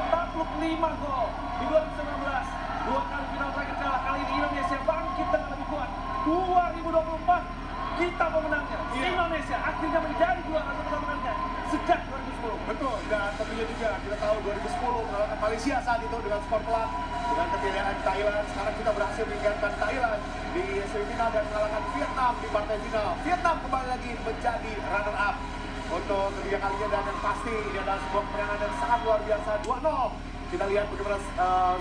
Takluk 5 gol di 2019, 2 kali final terakhir kalah. Kali ini Indonesia bangkit dengan lebih kuat. 2024 kita pemenangnya. Iya. Indonesia akhirnya menjadi juara untuk pertamanya sejak 2010. Betul, dan tentunya juga kita tahu 2010 mengalahkan Malaysia saat itu dengan skor telak. Dengan kepilihan Thailand, sekarang kita berhasil meninggalkan Thailand di semifinal dan mengalahkan Vietnam di partai final. Vietnam kembali lagi menjadi runner up untuk ketiga kalinya dan yang pasti ini adalah sebuah kemenangan yang sangat luar biasa 2-0. Kita lihat bagaimana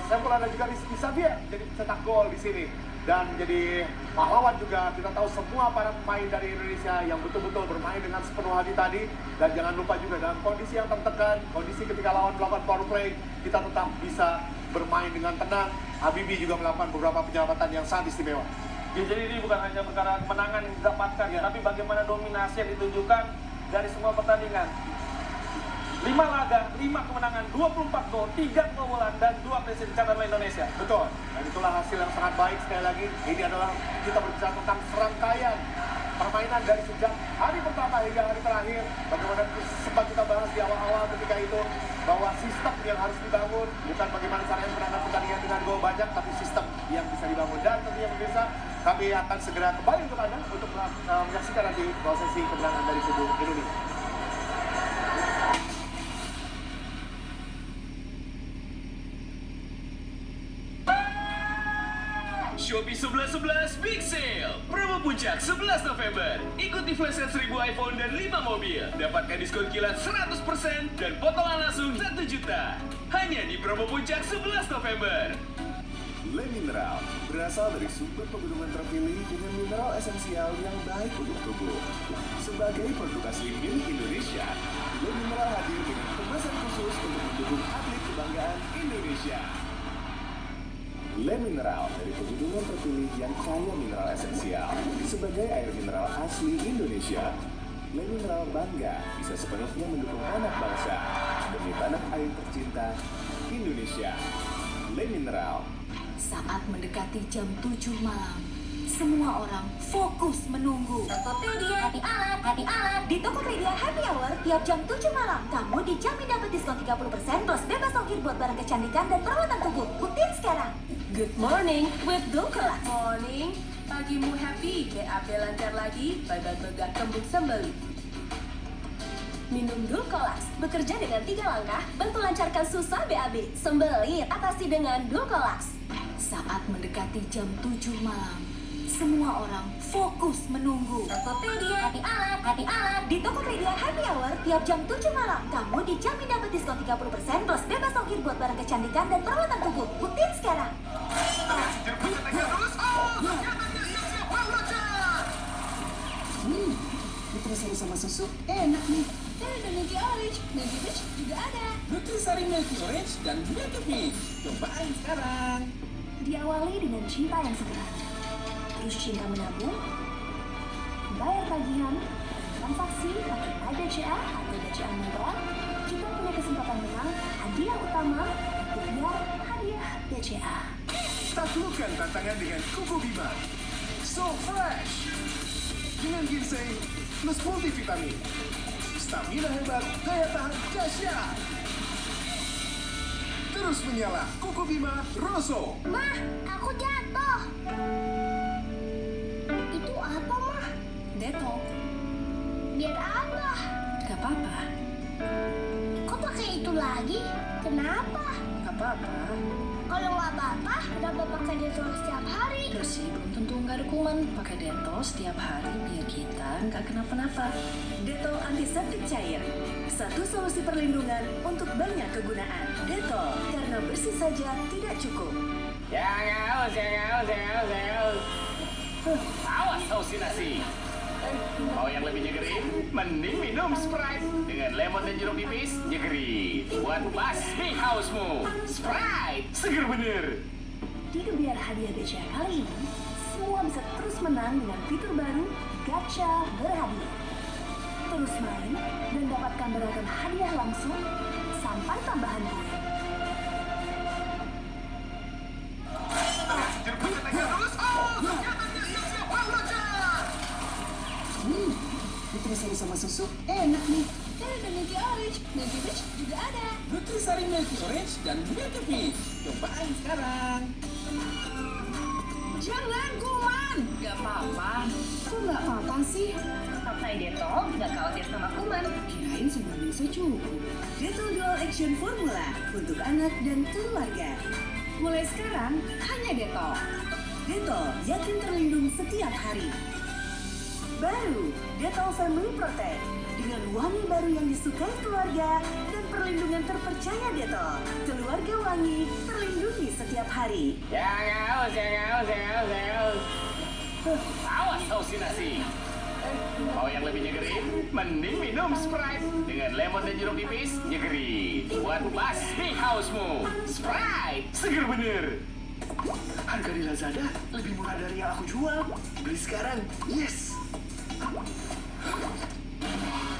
Saifullah dan juga Rizky Xavier jadi pencetak gol di sini. dan menjadi pahlawan juga. Kita tahu semua para pemain dari Indonesia yang betul-betul bermain dengan sepenuh hati tadi. Dan jangan lupa juga dalam kondisi yang tertekan, kondisi ketika lawan melakukan power play, kita tetap bisa bermain dengan tenang. Habibie juga melakukan beberapa penyelamatan yang sangat istimewa. Ya, jadi ini bukan hanya perkara kemenangan yang didapatkan, tapi bagaimana dominasi yang ditunjukkan dari semua pertandingan. 5 laga, 5 kemenangan, 24 gol, 3 kebobolan, dan 2 clean sheet dicatat oleh Indonesia. Betul, dan itulah hasil yang sangat baik. Sekali lagi, ini adalah kita berbicara tentang serangkaian permainan dari sejak hari pertama hingga hari terakhir. Bagaimana sempat kita bahas di awal-awal ketika itu, bahwa sistem yang harus dibangun, bukan bagaimana caranya menangkan pertandingan dengan gol banyak, tapi sistem yang bisa dibangun. Dan tentunya pemirsa, kami akan segera kembali untuk Anda untuk menyaksikan nanti prosesi kemenangan dari kubu Indonesia. Shopee 11.11 Big Sale. Promo puncak 11 November. Ikuti flash sale 1000 iPhone dan 5 mobil. Dapatkan diskon kilat 100% dan potongan langsung 1 juta. Hanya di promo puncak 11 November. Le Mineral berasal dari sumber pegunungan terpilih dengan mineral esensial yang baik untuk tubuh. Sebagai produk asli milik Indonesia, Le Mineral hadir dengan kemasan khusus untuk mendukung atlet kebanggaan Indonesia. Le Mineral dari pegunungan terpilih yang kaya mineral esensial. Sebagai air mineral asli Indonesia, Le Mineral bangga bisa sepenuhnya mendukung anak bangsa demi tanah air tercinta Indonesia. Le Mineral. Saat mendekati jam 7 malam, semua orang fokus menunggu. Tokopedia Happy Hour. Di Tokopedia Happy Hour, tiap jam 7 malam, kamu dijamin dapat diskon 30% plus bebas ongkir buat barang kecantikan dan perawatan tubuh. Buktiin sekarang. Good morning with Dulcolax. Morning, pagimu happy, BAB lancar lagi, badan begah kembung sembeli. Minum Dulcolax, bekerja dengan 3 langkah, bantu lancarkan susah BAB. Sembelit, atasi dengan Dulcolax. Saat mendekati jam 7 malam, semua orang fokus menunggu. Tokopedia Happy Hour. Di Tokopedia Happy Hour, tiap jam 7 malam, kamu dijamin dapat diskon 30% plus bebas ongkir buat barang kecantikan dan perawatan tubuh. Buktiin sekarang. Nutrisari sama susu enak nih. Dan Milky Orange, Milky Peach juga ada. Nutrisari Milky Orange dan Milky Peach. Cobain sekarang. Diawali dengan cinta yang sederhana, terus cinta menabung, bayar tagihan, transaksi pakai MyBCA atau BCA Mobile, kita punya kesempatan menang hadiah utama, biar hadiah BCA. Taklukkan tantangan dengan Kuku Bima. So fresh. Dengan ginseng plus multivitamin. Stamina hebat, daya tahan dahsyat. Terus menyala Kuku Bima Rosso. Mah, aku jatuh. Itu apa, Mah? Detol, Biar apa? gak apa-apa, Kok pakai itu lagi? Kenapa? gak apa-apa. Kalau nggak apa-apa, kenapa pakai Dettol setiap hari? Terus sih belum tentu nggak ada kuman. Pakai Detol setiap hari biar kita nggak kenapa-napa. Detol antiseptik cair, satu solusi perlindungan untuk banyak kegunaan. Detol, karena bersih saja tidak cukup. Yang haus. Awas halusinasi. Mau yang lebih nyegerin? Mending minum Sprite dengan lemon dan jeruk nipis. Nyegerin buat basmi hausmu. Sprite, seger bener. Di gebiar hadiah BCA kali ini, semua bisa terus menang dengan fitur baru Gacha Berhadiah. Terus main dan dapatkan beragam hadiah langsung sampai tambahan poin. Nutrisari sama susu enak nih. Dan Milky Orange, Milky Peach juga ada. Nutrisari Milky Orange dan Milky Peach. Cobain sekarang. Jangan kuman. Gak apa-apa. Kok gak apa-apa sih? Pakai Detol gak khawatir sama kuman. Kirain cuma bisa cukup. Detol Dual Action Formula untuk anak dan keluarga. Mulai sekarang hanya Detol. Detol yakin terlindung setiap hari. Baru Detol Family Protect dengan wangi baru yang disukai keluarga dan perlindungan terpercaya Detol. Keluarga wangi terlindungi setiap hari. Yang haus. Awas halusinasi. Mau yang lebih nyegerin? Mending minum Sprite dengan lemon dan jeruk nipis, nyegerin. Buat basmi hausmu. Sprite, seger bener. Harga di Lazada lebih murah dari yang aku jual. Beli sekarang, yes!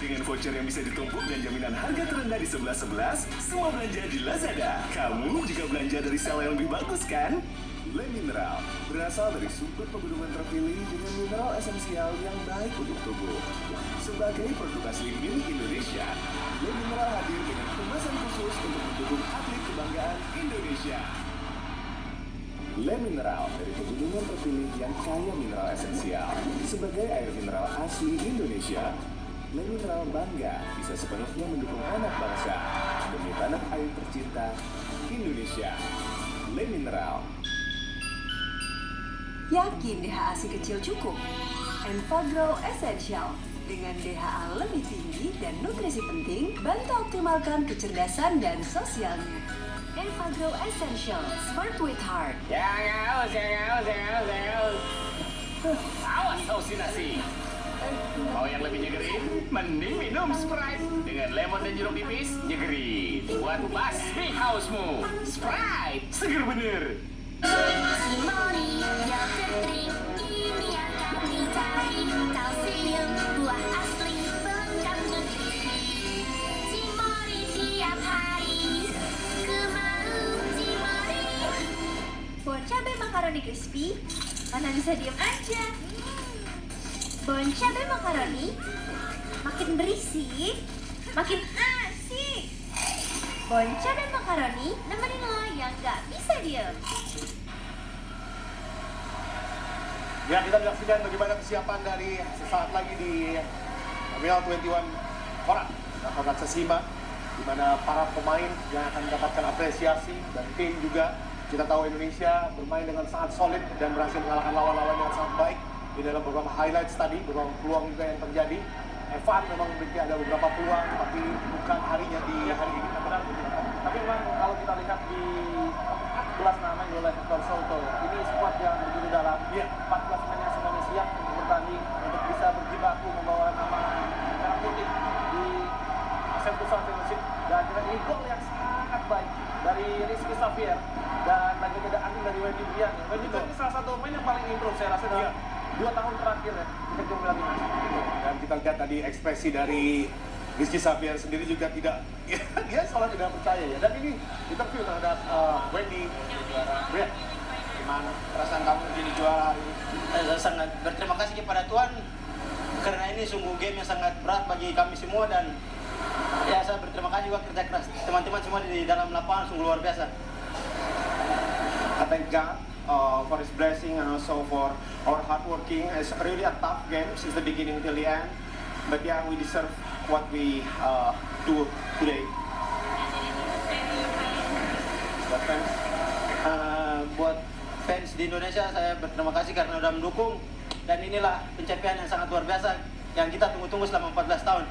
Dengan voucher yang bisa ditumpuk dan jaminan harga terendah di 11.11, semua belanja di Lazada. Kamu juga belanja dari sel yang lebih bagus kan? Le Mineral berasal dari sumber pegunungan terpilih dengan mineral esensial yang baik untuk tubuh. Sebagai produk asli milik Indonesia, Le Mineral hadir dengan kemasan khusus untuk mendukung atlet kebanggaan Indonesia. Le Mineral dari pegunungan terpilih yang kaya mineral esensial. Sebagai air mineral asli Indonesia, Le Mineral bangga bisa sepenuhnya mendukung anak bangsa demi tanah air tercinta Indonesia. Le Mineral. Yakin DHA si kecil cukup? Enfagrow Essential dengan DHA lebih tinggi dan nutrisi penting bantu optimalkan kecerdasan dan sosialnya. Enfagrow Essential, Smart with Heart. Yang haus. Awas halusinasi. Mau yang lebih nyegerin? Mending minum Sprite dengan lemon dan jeruk nipis, nyegerin. Buat basmi hausmu. Sprite, seger bener. Cimori, yogurt drink, ini yang kami cari. Kalsium, buah asli, lengkap nutrisi. Cimori tiap hari, ku mau Cimori. Bon cabai makaroni crispy, mana bisa diem aja. Bon cabai makaroni, makin berisi, makin asik. Bon cabai makaroni, nemenin lo yang gak bisa diem. Ya, kita menyaksikan bagaimana kesiapan dari sesaat lagi di Terminal 21 Korat dan Korat Sesima, di mana para pemain yang akan mendapatkan apresiasi dan tim juga. Kita tahu Indonesia bermain dengan sangat solid dan berhasil mengalahkan lawan-lawan yang sangat baik di dalam beberapa highlights tadi, beberapa peluang juga yang terjadi. Evan memang memiliki ada beberapa peluang, tapi bukan harinya di hari ini. Benar, tapi memang kalau kita lihat di 14 nama yang oleh Hector Soto, ini squad yang begitu dalam. 14 pemain yang semuanya siap untuk bertanding, untuk bisa berjibaku membawa nama merah putih di ASEAN Futsal Championship. Dan kita ini gol yang sangat baik dari Rizky Xavier dan lagi ada Andin dari Wendy Brian. Wendy Brian ini salah satu pemain yang paling improve saya rasa dalam 2 tahun terakhir ya di Jumlah Timnas. Dan kita lihat tadi ekspresi dari Rizky Xavier sendiri juga tidak, dia selalu tidak percaya ya. Dan ini interview terhadap Wendy Brian. Gimana perasaan kamu jadi juara hari ini? Saya sangat berterima kasih kepada Tuhan karena ini sungguh game yang sangat berat bagi kami semua dan ya saya berterima kasih juga kerja keras teman-teman semua di dalam lapangan sungguh luar biasa. I thank God for His blessing and also for our hard working. It's really a tough game since the beginning till the end. But yeah, we deserve what we do today. Buat fans di Indonesia saya berterima kasih karena sudah mendukung dan inilah pencapaian yang sangat luar biasa yang kita tunggu-tunggu selama 14 tahun.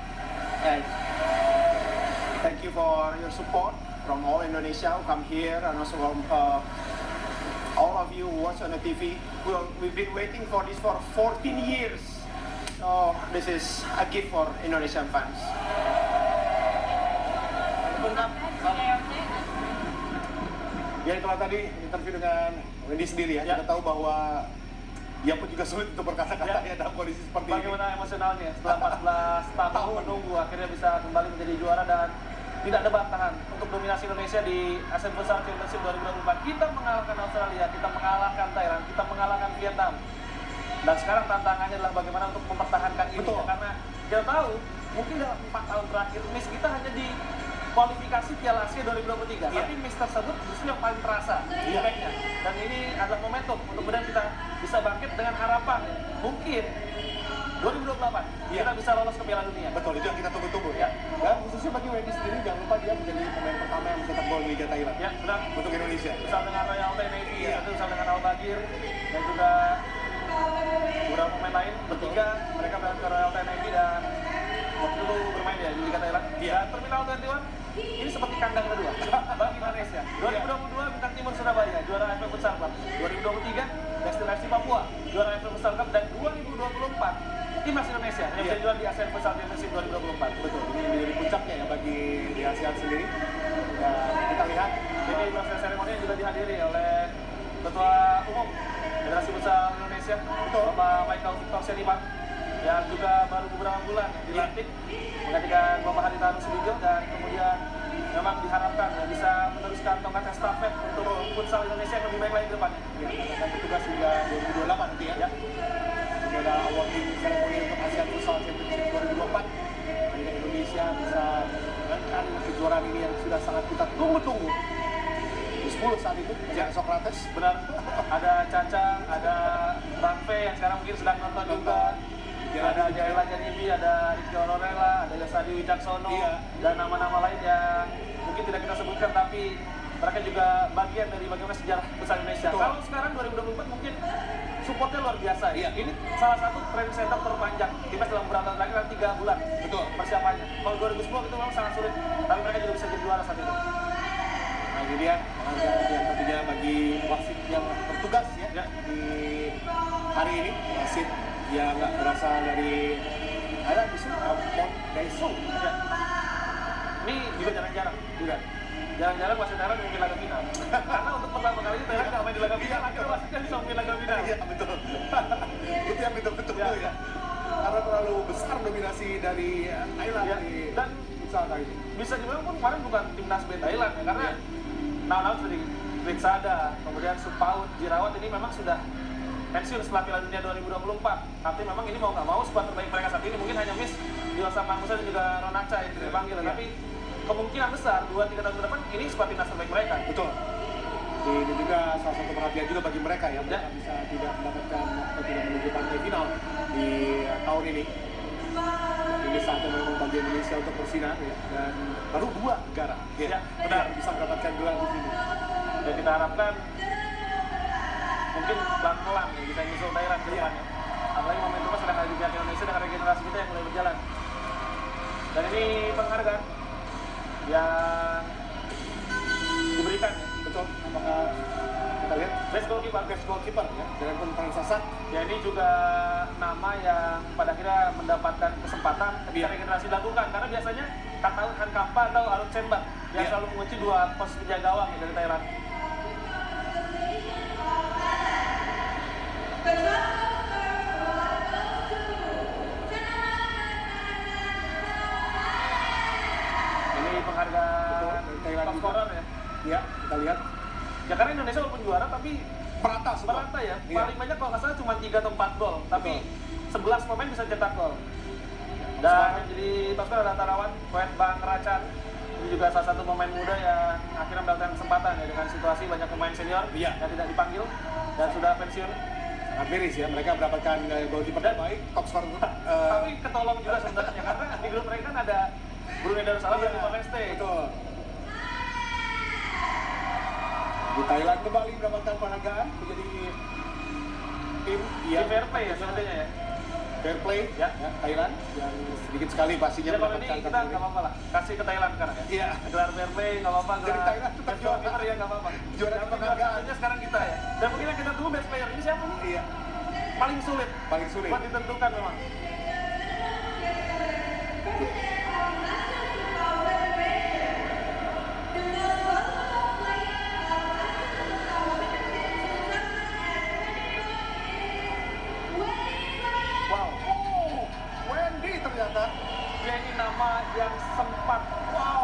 Thank you for your support from all Indonesia who come here and also from all of you who watch on the TV. We've been waiting for this for 14 years. So this is a gift for Indonesian fans. Ya itulah tadi interview dengan Wendy sendiri ya. Kita tahu bahwa dia pun juga sulit untuk berkata-kata ya dalam kondisi seperti ini. Bagaimana emosionalnya setelah 14 tahun menunggu akhirnya bisa kembali menjadi juara dan tidak ada bantahan untuk dominasi Indonesia di ASEAN Futsal Championship 2024. Kita mengalahkan Australia, kita mengalahkan Thailand, kita mengalahkan Vietnam. Dan sekarang tantangannya adalah bagaimana untuk mempertahankan ini. Betul. Karena kita tahu mungkin dalam 4 tahun terakhir miss kita hanya di kualifikasi Piala Asia 2023. Tapi miss tersebut justru yang paling terasa impactnya. Dan ini adalah momentum untuk kemudian kita bisa bangkit dengan harapan mungkin 2028 kita bisa lolos ke Piala Dunia. Betul, itu yang kita tunggu-tunggu ya. Dan khususnya bagi Wendy sendiri, jangan lupa dia menjadi pemain pertama yang mencetak gol di Liga Thailand. Ya, benar. Untuk Indonesia. Bersama dengan Royal Thai Navy, bersama dengan Al Bagir dan juga beberapa pemain lain. Bertiga mereka berangkat ke Royal Thai Navy dan waktu dulu bermain ya di Liga Thailand. Dan Terminal 21 ini seperti kandang kedua bagi Malaysia. 2022 Bintang Timur Surabaya juara AFF Futsal Cup. 2023 Destin FC Papua juara AFF Futsal Cup, dan 2024 Timnas Indonesia yang menjadi juara di ASEAN Futsal Championship 2024. Betul, ini menjadi puncaknya ya bagi di ASEAN sendiri. Dan kita lihat ini proses seremoni yang juga dihadiri oleh Ketua Umum Federasi Futsal Indonesia, Bapak Michael Victor Seniman, yang juga baru beberapa bulan dilantik menggantikan Bapak Haritanu Sudibyo, dan kemudian memang diharapkan ya, bisa meneruskan tongkat estafet untuk futsal Indonesia yang lebih baik lagi ke depannya. Ya, akan bertugas hingga 2028 nanti ya. Ini adalah awarding ceremony untuk ASEAN Futsal Championship 2024. Akhirnya Indonesia bisa mengangkat kejuaraan ini yang sudah sangat kita tunggu-tunggu. Di 10 saat itu, ya. Sokrates. Benar, ada Caca, ada Rampe yang sekarang mungkin sedang nonton juga. Ada Jaila Janibi, ada Rizky Olorella, ada Yasadi Wicaksono, dan nama-nama lain yang mungkin tidak kita sebutkan, tapi mereka juga bagian dari bagaimana sejarah futsal Indonesia. Betul. Kalau sekarang 2024 mungkin supportnya luar biasa. Ini salah satu training center terpanjang timnas dalam beberapa tahun terakhir, 3 bulan. Betul. Persiapannya. Kalau 2010 itu memang sangat sulit, tapi mereka juga bisa jadi juara saat itu. Nah ini dia penghargaan yang tentunya bagi wasit yang bertugas ya, di hari ini. Wasit yang nggak berasal dari Mount Daiso. Ya. Ini juga jarang-jarang. Jarang-jarang wasit Thailand mungkin laga final. Karena untuk pertama kali Thailand nggak main di laga final, akhirnya wasitnya bisa main laga final. Iya betul. Itu yang betul-betul ya. Karena terlalu besar dominasi dari Thailand di dan futsal kali ini. Bisa dibilang pun kemarin bukan timnas B Thailand ya, karena nama-nama seperti Riksada, kemudian Supaut, Jirawat ini memang sudah pensiun setelah Piala Dunia 2024. Tapi memang ini mau nggak mau skuad terbaik mereka saat ini mungkin hanya miss Diosa Mangusa dan juga Ronaca yang dipanggil. Tapi kemungkinan besar 2-3 tahun ke depan ini skuad timnas terbaik mereka. Betul. Ini juga salah satu perhatian juga bagi mereka ya, mereka bisa tidak mendapatkan atau tidak menuju partai final di tahun ini. Ini saatnya memang bagi Indonesia untuk bersinar ya, dan baru 2 negara ya, benar bisa mendapatkan gelar di sini. Dan kita harapkan mungkin pelan-pelan ya, bisa nyusul Thailand ke depannya. Apalagi momentumnya sedang ada di pihak Indonesia dengan regenerasi kita yang mulai berjalan. Dan ini penghargaan yang diberikan ya. Betul, apakah kita lihat best goalkeeper ya, dengan Pran Sasak. Ya ini juga nama yang pada akhirnya mendapatkan kesempatan ketika regenerasi dilakukan, karena biasanya Kataun Hankampa atau Arun Cembat yang selalu mengunci 2 pos penjaga gawang ya, dari Thailand. Ini penghargaan top scorer ya. Ya, kita lihat. Ya karena Indonesia walaupun juara tapi merata semua. Merata ya. Paling banyak kalau nggak salah cuma 3 atau 4 gol, tapi 11 pemain bisa cetak gol. Dan yang jadi top scorer adalah Tarawan Poet Bang Racan. Ini juga salah satu pemain muda yang akhirnya mendapatkan kesempatan ya, dengan situasi banyak pemain senior yang tidak dipanggil dan sudah pensiun. Sangat miris ya, mereka mendapatkan goalkeeper terbaik, top scorer. Tapi ketolong juga sebenarnya karena di grup mereka kan ada Brunei Darussalam dan Timor Leste. Betul. Di Thailand kembali mendapatkan penghargaan menjadi tim yang fair play ya sebenarnya ya. Fair play ya, Thailand yang sedikit sekali pastinya ya, kalau ini kita nggak apa-apa lah, kasih ke Thailand sekarang ya. Iya. Gelar fair play nggak apa-apa. Jadi Thailand tetap juara ya nggak apa-apa. Juara penghargaan. Sekarang kita ya. Dan mungkin yang kita tunggu best player ini siapa nih? Iya. Paling sulit. Paling sulit. Buat ditentukan memang. Ya ini nama yang sempat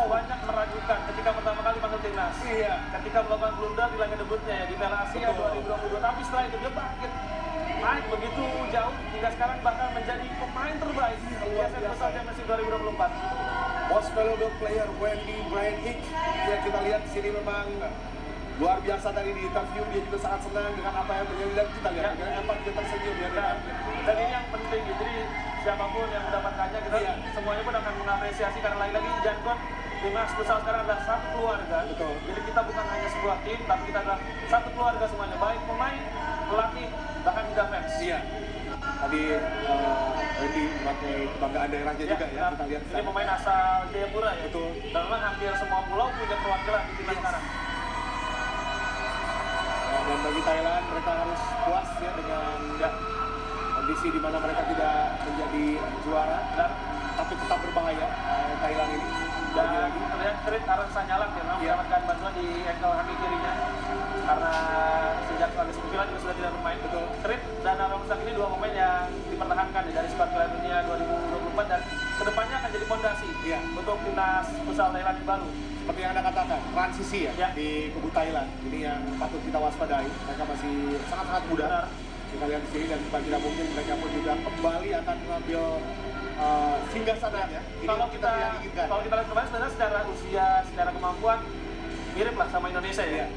banyak meragukan ketika pertama kali panggil timnas. Iya. Ketika melakukan blunder di laga debutnya ya di Piala Asia 2022. Tapi setelah itu dia bangkit, naik begitu jauh hingga sekarang bahkan menjadi pemain terbaik di ASEAN Futsal Championship 2024. Most valuable player Wendy Brian Hick yang kita lihat di sini memang luar biasa. Tadi di interview dia juga sangat senang dengan apa yang terjadi, dan kita lihat dengan apa dia tersenyum ya. Dan ini yang penting ya. Jadi siapapun yang mendapatkannya kita semuanya pun akan mengapresiasi, karena lagi-lagi Jangon timnas futsal sekarang adalah satu keluarga. Betul. Jadi kita bukan hanya sebuah tim, tapi kita adalah satu keluarga semuanya, baik pemain, pelatih, bahkan juga fans. Iya. Tadi Wendy memakai kebanggaan daerahnya juga ya. Kita lihat ini pemain asal Jayapura ya. Betul. Dan memang hampir semua pulau punya perwakilan di timnas sekarang. bagi Thailand mereka harus puas ya dengan kondisi di mana mereka tidak menjadi juara dan tapi tetap berbahaya Thailand ini. Dan terlihat Trit Arang Sanyalang yang mendapatkan bantuan di ankle kaki kirinya karena sejak laga sembilan juga sudah tidak bermain. Betul. Trit dan Arang Sang ini dua pemain yang dipertahankan dari skuad Piala Dunia 2024 dan kedepannya akan jadi fondasi untuk timnas futsal Thailand yang baru. Seperti yang Anda katakan, transisi ya di kubu Thailand ini yang patut kita waspadai. Mereka masih sangat-sangat muda. Benar. Kita lihat di sini dan bukan tidak mungkin mereka pun juga kembali akan mengambil singgah sana ya. Ini Kalau kita lihat kemarin sebenarnya secara usia, secara kemampuan mirip lah sama Indonesia ya.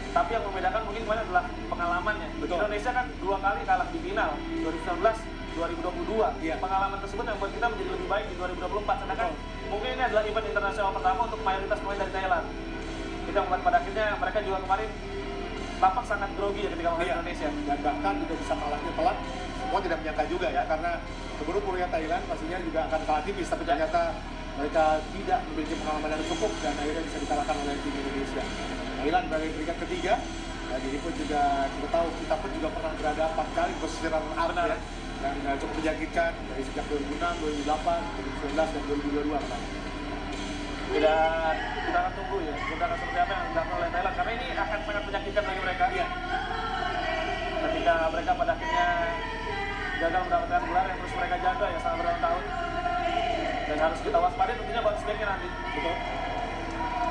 Tapi yang membedakan mungkin kemarin adalah pengalamannya. Betul. Indonesia kan 2 kali kalah di final 2019. 2022. Pengalaman tersebut yang buat kita menjadi lebih baik di 2024. Sedangkan mungkin ini adalah event internasional pertama untuk mayoritas pemain dari Thailand. Kita membuat pada akhirnya mereka juga kemarin tampak sangat grogi ya ketika melawan Indonesia. Dan bahkan juga bisa kalahnya telat. Semua tidak menyangka juga ya karena seburuk-buruknya Thailand pastinya juga akan kalah tipis. Tapi ternyata mereka tidak memiliki pengalaman yang cukup dan akhirnya bisa dikalahkan oleh tim Indonesia. Thailand berada di peringkat ketiga. Dan ini pun juga kita tahu kita pun juga pernah berada 4 kali di posisi runner-up ya. Dan cukup menyakitkan dari sejak 2006, 2008, 2019 dan 2022 kan. Dan kita akan tunggu ya, kita akan seperti apa yang dilakukan oleh Thailand karena ini akan sangat menyakitkan bagi mereka. Ketika mereka pada akhirnya gagal mendapatkan gelar yang terus mereka jaga ya selama bertahun-tahun. Dan harus kita waspadai tentunya buat sebaiknya nanti. Betul.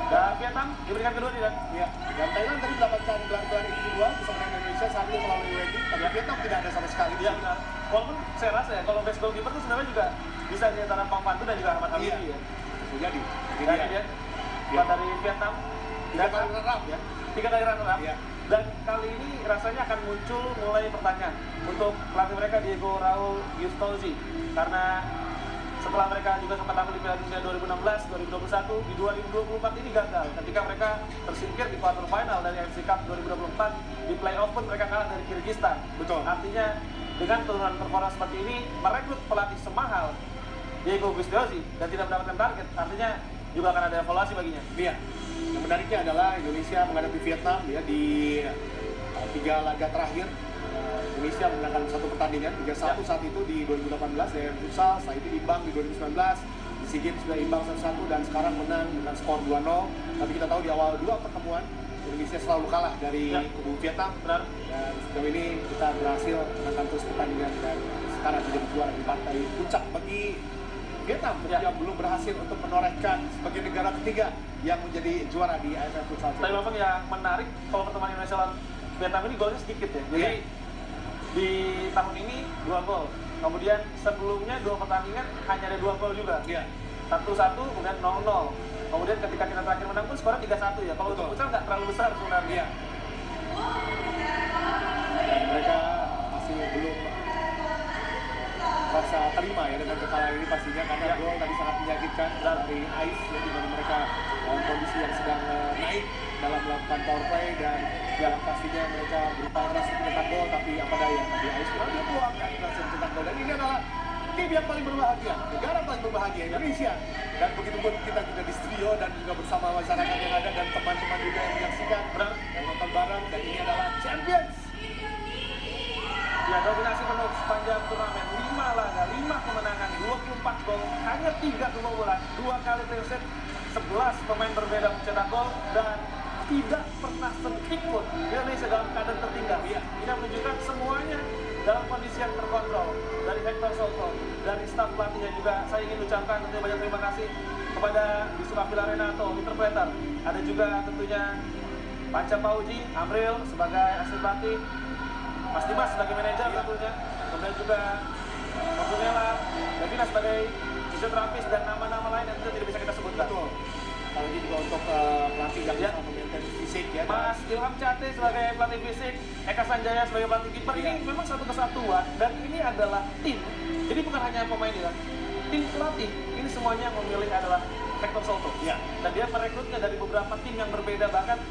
Dan Vietnam diberikan kedua tidak? Iya. Dan Thailand tadi mendapatkan gelar-gelar individual bersama dengan Indonesia satu melalui WG, tapi Vietnam tidak ada sama sekali. Iya benar. Walaupun saya rasa ya kalau best goalkeeper itu sebenarnya juga bisa di antara Pang Pantu dan juga Ahmad Habibie ya. Jadi. Dan dia dari Vietnam. 3 kali runner-up ya. 3 kali runner-up. Dan kali ini rasanya akan muncul mulai pertanyaan untuk pelatih mereka Diego Raul Gustosi karena setelah mereka juga sempat tampil di Piala Dunia 2016, 2021, di 2024 ini gagal ketika mereka tersingkir di quarter final dari AFC Cup 2024. Di playoff pun mereka kalah dari Kyrgyzstan. Betul. Artinya dengan turunan performa seperti ini merekrut pelatih semahal Diego Gustosi dan tidak mendapatkan target, artinya juga akan ada evaluasi baginya. Iya. Yang menariknya adalah Indonesia menghadapi Vietnam ya di 3 laga terakhir. Indonesia menangkan 1 pertandingan 3-1 saat itu di 2018 dari futsal, setelah itu imbang di 2019 di SEA Games sudah imbang 1-1 dan sekarang menang dengan skor 2-0. Tapi kita tahu di awal 2 pertemuan Indonesia selalu kalah dari kubu Vietnam. Benar. Dan sejauh ini kita berhasil menangkan terus pertandingan dan sekarang menjadi juara di partai puncak bagi Vietnam yang belum berhasil untuk menorehkan sebagai negara ketiga yang menjadi juara di AFF Futsal. Tapi memang yang menarik kalau pertemuan Indonesia lawan Vietnam ini golnya sedikit ya. Jadi di tahun ini 2 gol. Kemudian sebelumnya 2 pertandingan hanya ada 2 gol juga. 1-1 kemudian 0-0. Kemudian ketika kita terakhir menang pun skornya 3-1 ya. Kalau untuk futsal nggak terlalu besar sebenarnya. Dan mereka masih belum rasa terima ya dengan kekalahan ini pastinya karena gol tadi sangat menyakitkan dari Ais ya, di mana mereka dalam kondisi yang sedang naik dalam melakukan power play dan ya pastinya mereka berupaya keras untuk mencetak gol tapi apa daya di Ais dia peluang kan berhasil mencetak gol dan ini adalah tim yang paling berbahagia, negara paling berbahagia Indonesia. Dan begitu pun kita juga di studio dan juga bersama masyarakat yang ada dan teman-teman juga yang menyaksikan dan nonton bareng dan ini adalah Champions. Ya, dominasi penuh sepanjang turnamen, 5 laga, 5 kemenangan, 24 gol, hanya 3 kebobolan, 2 kali clean sheet, 11 pemain berbeda mencetak gol, dan tidak pernah sedikit pun Indonesia dalam keadaan tertinggal. Ini menunjukkan semuanya dalam kondisi yang terkontrol. Dari Hector Soto, dari staf pelatihnya juga, saya ingin ucapkan tentunya banyak terima kasih kepada Yusuf Abdillah Renato, interpreter. Ada juga tentunya Panca Pauji, Amril sebagai asisten pelatih, Mas Dimas sebagai manajer tentunya, kemudian juga Pembunela, Devina sebagai fisioterapis dan nama-nama lain yang tidak bisa kita sebutkan. Betul. Kalau ini juga untuk pelatih yang bisa memaintain fisik ya. Mas Ilham Cate sebagai pelatih fisik, Eka Sanjaya sebagai pelatih kiper, ini memang satu kesatuan dan ini adalah tim. Jadi bukan hanya pemain ya, tim pelatih ini semuanya yang memilih adalah Hector Soto. Dan dia merekrutnya dari beberapa tim yang berbeda, bahkan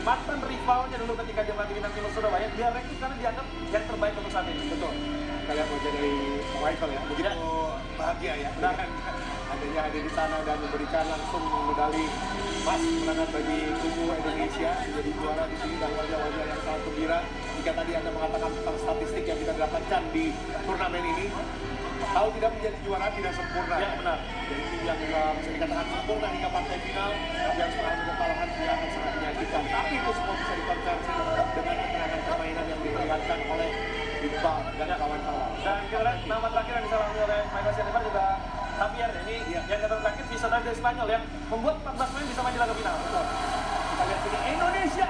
mantan rivalnya dulu ketika dia melatih Bintang Timur Surabaya, dia rekrut karena dianggap yang terbaik untuk saat ini. Betul. Kita lihat wajah dari Michael ya, begitu bahagia ya dengan adanya hadir di sana dan memberikan langsung medali emas kemenangan bagi tubuh Indonesia menjadi juara di sini dan wajah-wajah yang sangat gembira. Jika tadi Anda mengatakan tentang statistik yang kita dapatkan di turnamen ini, kalau tidak menjadi juara tidak sempurna. Ya benar. Jadi tim yang bisa dikatakan sempurna hingga partai final, tapi yang mengalami kekalahan juga akan sangat menyakitkan. Tapi itu semua bisa dikonversi dengan kemenangan permainan yang diperlihatkan oleh Iqbal dan kawan-kawan. Dan kita lihat nama terakhir yang disalami oleh Michael Sianipar juga Javier. Ini yang kata terakhir bisa dari Spanyol yang membuat 14 pemain bisa main di laga final. Kita lihat ini Indonesia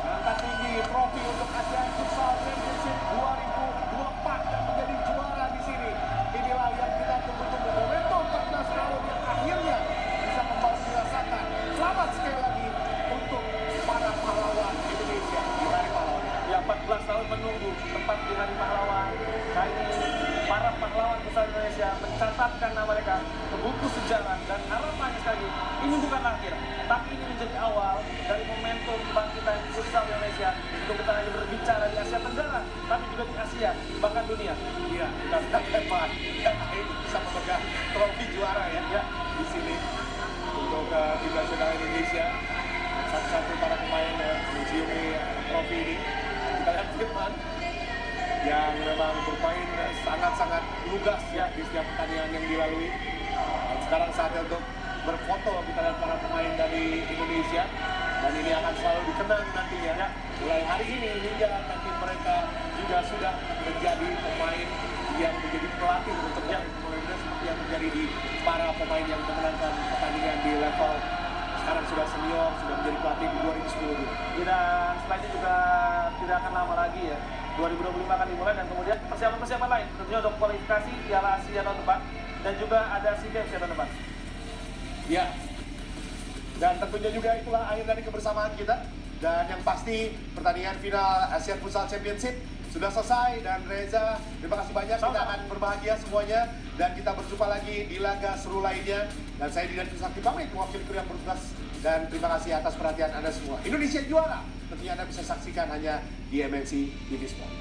angkat tinggi trofi untuk ASEAN Futsal Championship 2024 dan menjadi juara di sini. Inilah yang kita tunggu-tunggu, momentum 14 tahun yang akhirnya bisa kembali dirasakan. Selamat sekali lagi untuk para pahlawan Indonesia di Hari Pahlawan. Ya 14 tahun menunggu tepat di Hari Pahlawan. Kali ini para pahlawan besar Indonesia mencatatkan nama mereka ke buku sejarah dan harapannya sekali ini bukan akhir, tapi ini menjadi awal dari momentum kebangkitan futsal Indonesia untuk kita hanya berbicara di Asia Tenggara, tapi juga di Asia, bahkan dunia. Iya, kita sudah hebat dan akhirnya bisa memegang trofi juara ya di sini untuk tim nasional Indonesia. Satu-satu para pemain menciumi trofi ini. Kita lihat Firman yang memang bermain sangat-sangat lugas ya di setiap pertandingan yang dilalui. Dan sekarang saatnya untuk berfoto kita lihat para pemain dari Indonesia dan ini akan selalu dikenang nantinya ya. Mulai hari ini hingga nanti mereka juga sudah menjadi pemain yang menjadi pelatih untuk yang seperti yang terjadi di para pemain yang memenangkan pertandingan di level sekarang sudah senior, sudah menjadi pelatih di 2010. Dan setelah ini juga tidak akan lama lagi ya. 2025 akan dimulai dan kemudian persiapan-persiapan lain tentunya untuk kualifikasi Piala Asia tahun depan dan juga ada SEA Games tahun depan. Ya, dan tentunya juga itulah akhir dari kebersamaan kita dan yang pasti pertandingan final ASEAN Futsal Championship sudah selesai dan Reza terima kasih banyak. Kita akan berbahagia semuanya dan kita berjumpa lagi di laga seru lainnya dan saya Didan Trisakti pamit mewakili kru yang bertugas dan terima kasih atas perhatian Anda semua. Indonesia juara tentunya Anda bisa saksikan hanya di MNC TV Sport.